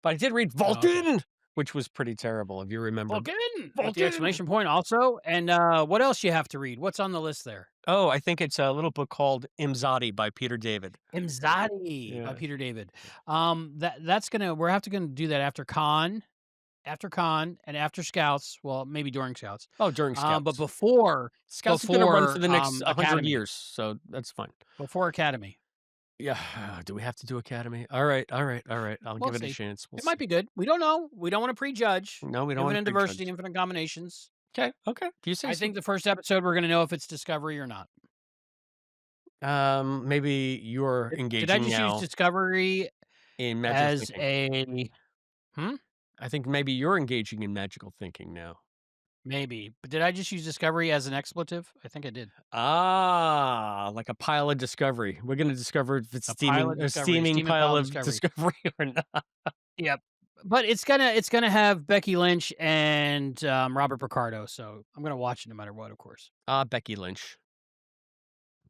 But I did read Oh, okay. Vulcan, which was pretty terrible, if you remember. Vulcan with the Vulcan! exclamation point also. And what else you have to read? What's on the list there? Oh, I think it's a little book called Imzadi by Peter David. Imzadi by Yeah. Peter David. That's gonna we're have to gonna do that after con and after Scouts. Well, maybe during Scouts. Oh, during But Scouts. before Scouts is gonna run for the next 100 Academy. years, so that's fine. Before Academy. Yeah. Do we have to do Academy? Alright, alright, alright. I'll We'll give it a see. chance. We'll It might see. be good. We don't know. We don't want to prejudge. No, we don't wanna Infinite diversity, prejudge. infinite combinations. Okay, okay. If you say I so. think the first episode we're gonna know if it's Discovery or not. Maybe you're Did I engaging just use now Discovery in magical as thinking. a hmm? I think maybe you're engaging in magical thinking now. Maybe. But did I just use Discovery as an expletive? I think I did. Ah, like a pile of discovery. We're gonna discover if it's A pile of a Discovery, a steaming steaming pile pile of of Discovery. discovery or not. Yep. But it's gonna have Becky Lynch and Robert Picardo, so I'm gonna watch it no matter what, of course. Ah, Becky Lynch.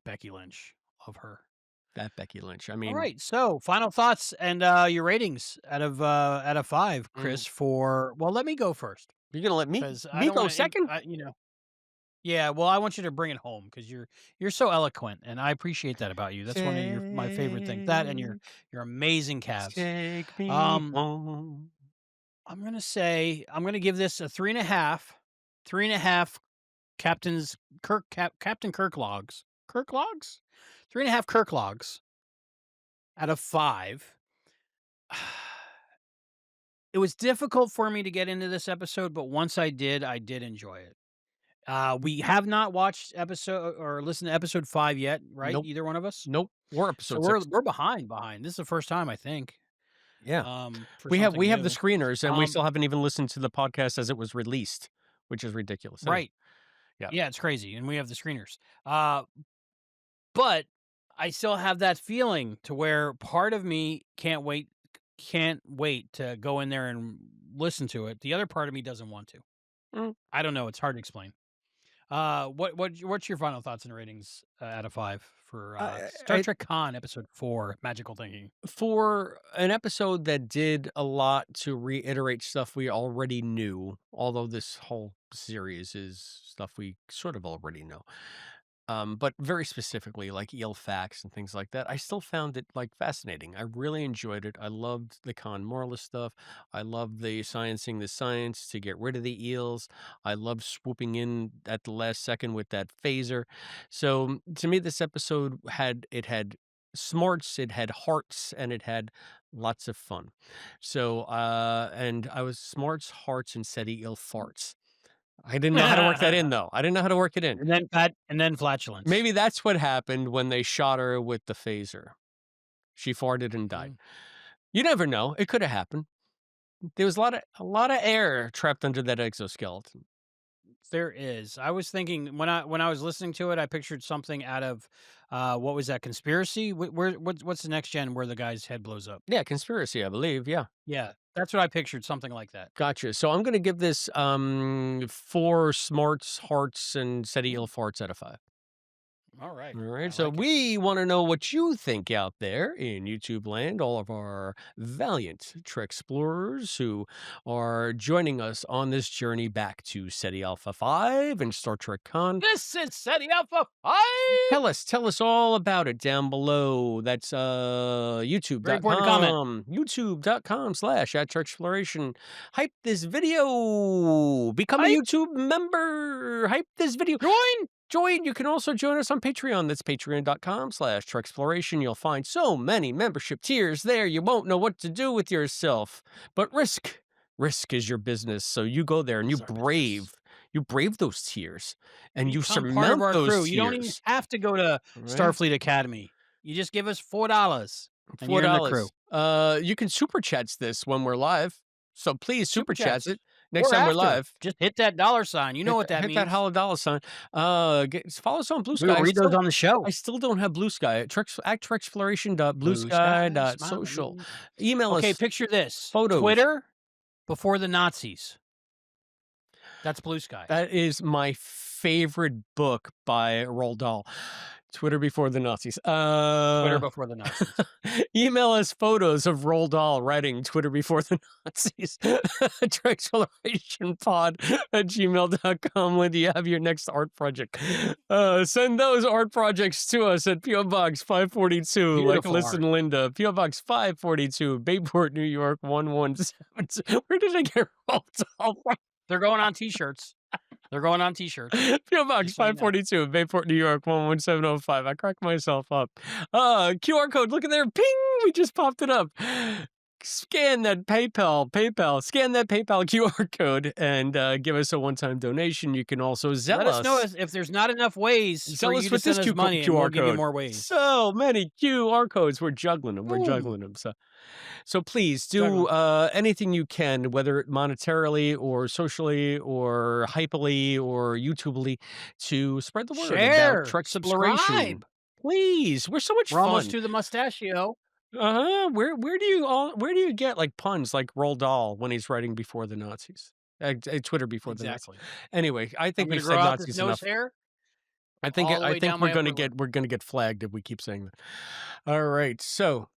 Becky Lynch. Love her. That Becky Lynch. I All mean, right. So final thoughts and your ratings out of 5, mm, Chris, for well, let me go first. you're gonna let Because I me don't go want to, second? yeah. Well, I want you to bring it home because you're so eloquent, and I appreciate that about you. That's one of my favorite things. That and Take your amazing calves. take me Um, home. I'm gonna give this a 3.5, 3.5 Captain Kirk logs, Kirk logs, 3.5 Kirk logs out of 5. It was difficult for me to get into this episode, but once I did enjoy it. We have not watched episode or listened to episode 5 yet, right? Nope, Either one of us? nope. We're So episode we're 6. we're behind. This is the first time, I think, Yeah. for something We have the new. screeners, and we Um, still haven't even listened to the podcast as it was released, which is ridiculous. Anyway, right. yeah. Yeah, it's crazy, and we have the screeners. But I still have that feeling to where part of me can't wait to go in there and listen to it. The other part of me doesn't want to. Mm. I don't know, it's hard to explain. What's your final thoughts and ratings out of 5 for Star I Trek Con episode 4, Magical Thinking? For an episode that did a lot to reiterate stuff we already knew, although this whole series is stuff we sort of already know. But very specifically, like eel facts and things like that, I still found it like fascinating. I really enjoyed it. I loved the Con Morla stuff. I loved the sciencing the science to get rid of the eels. I loved swooping in at the last second with that phaser. So to me, this episode had smarts, it had hearts, and it had lots of fun. So and I was smarts, hearts, and SETI eel farts. I didn't know how to work that in though. I didn't know how to work it in. And then flatulence. Maybe that's what happened when they shot her with the phaser. She farted and died. Mm, You never know. It could have happened. There was a lot of air trapped under that exoskeleton. there is. I was thinking when I was listening to it, I pictured something out of what was that conspiracy? What's the next gen where the guy's head blows up? Yeah, conspiracy, I believe. Yeah. Yeah, that's what I pictured. Something like that. Gotcha. So I'm gonna give this 4 smarts, hearts, and SETI ill farts out of 5. All right. All I right. So like it. we want to know what you think out there in YouTube land, all of our valiant Trek explorers who are joining us on this journey back to SETI Alpha 5 and Star Trek Con. This is SETI Alpha 5. Tell us all about it down below. That's Very important comment. youtube.com/at Exploration. Hype this video. Become a Hype. YouTube member. Hype this video. Join. Join. You can also join us on Patreon. That's patreon.com/Trek Exploration. You'll find so many membership tiers there. You won't know what to do with yourself. But risk is your business. So you go there and Is our business. you brave those tiers and you Become part of surmount our those crew. You don't even tiers. have to go to All right. Starfleet Academy. You just give us $4 and you're in the crew. $4. You can super chats this when we're live. So please Super super chat chats it next or time we're after. live. Just hit that $sign. You know what that Hit that means. $dollar sign. Follow us on Blue We Sky. will read those on the show. I still don't have Blue Sky. At Blue sky, TrekExploration.bluesky.social. smiling. Email Okay, us picture this. photos. Twitter before the Nazis. That's Blue Sky. That is my favorite book by Roald Dahl. Twitter before the Nazis. Twitter before the Nazis. Email us photos of Roald Dahl writing Twitter before the Nazis. TrekExplorationPod@gmail.com when you have your next art project. Send those art projects to us at P.O. Box 542, like Beautiful Listen art. Linda. P.O. Box 542, Bayport, New York 117. Where did I get Roald Dahl from? They're going on T-shirts. They're going on T-shirts. P.O. Box Just so you know. 542, Bayport, New York 11705. I cracked myself up. QR code, look at there. Ping! We just popped it up. Scan that scan that PayPal QR code and give us a one-time donation. You can also Zell Let us know if there's not enough ways Zell for us you to with this send us money, and we'll give you more ways. So many QR codes. We're juggling them. Boom. So please do anything you can, whether monetarily or socially or hypely or YouTubely, to spread the word about Share, Trek exploration. subscribe. Please, we're so much We're fun. almost to the mustachio. Where do you get like puns like Roald Dahl when he's writing before the Nazis? Twitter before the Nazis. Exactly. Anyway, I think I'm we've gonna said grow out Nazis this enough. nose hair. I think all the way down my upper lip. we're gonna get flagged if we keep saying that. All right, so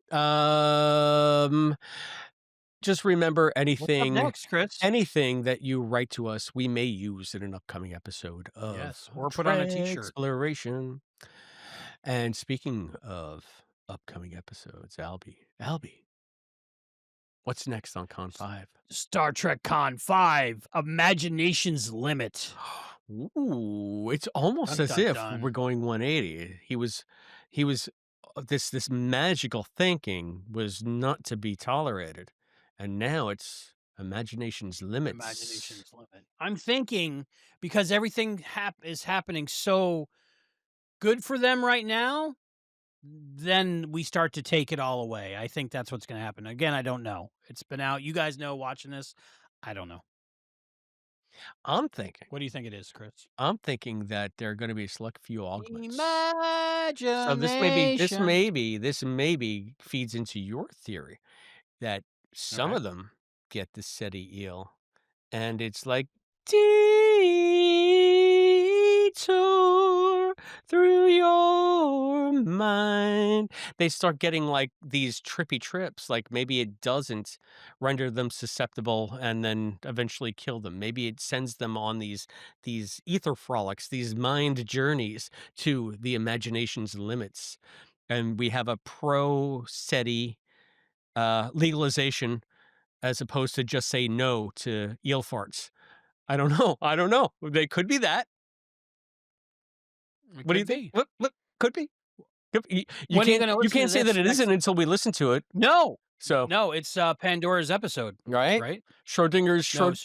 just remember What's up next, Chris? anything that you write to us, we may use in an upcoming episode of Yes, or put on a T-shirt. Exploration. And speaking of upcoming episodes, Albie, what's next on Con 5? Star Trek Con 5, Imagination's Limit. Ooh, it's almost Dun, as dun, if dun. we're going 180. He was this magical thinking was not to be tolerated. And now it's imagination's limits. Imagination's Limit. I'm thinking because everything is happening so good for them right now, then we start to take it all away. I think that's what's going to happen. Again, I don't know. It's been out. You guys know watching this. I don't know. I'm thinking. What do you think it is, Chris? I'm thinking that there are going to be a select few augments. Imagination. So this maybe feeds into your theory that some of them get the SETI eel, and it's like detour through your mind. They start getting like these trippy trips. Like maybe it doesn't render them susceptible and then eventually kill them. Maybe it sends them on these ether frolics, these mind journeys to the imagination's limits. And we have a pro SETI legalization as opposed to just say no to eel farts. I don't know. They could be that. What do you think? What could be? You can't say that it isn't until we listen to it. No. So no, it's Pandora's episode, right? Right? Schrodinger's episode.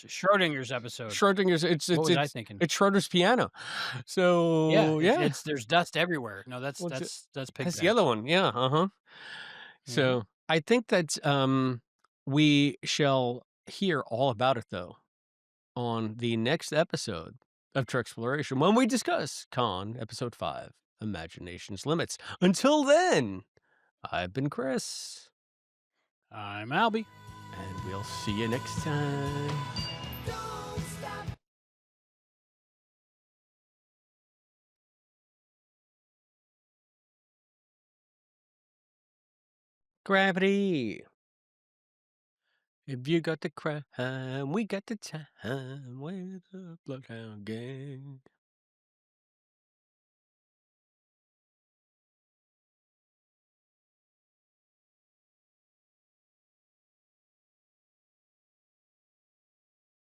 Schrodinger's. What was I thinking? It's Schroeder's piano. So yeah. There's dust everywhere. No, that's pig. That's the other one. Yeah. So I think that we shall hear all about it though on the next episode of Trek Exploration when we discuss Con Episode 5, Imagination's Limits. Until then, I've been Chris. I'm Albie. And we'll see you next time. Gravity. If you got the crime, we got the time. We're the Bloodhound Gang.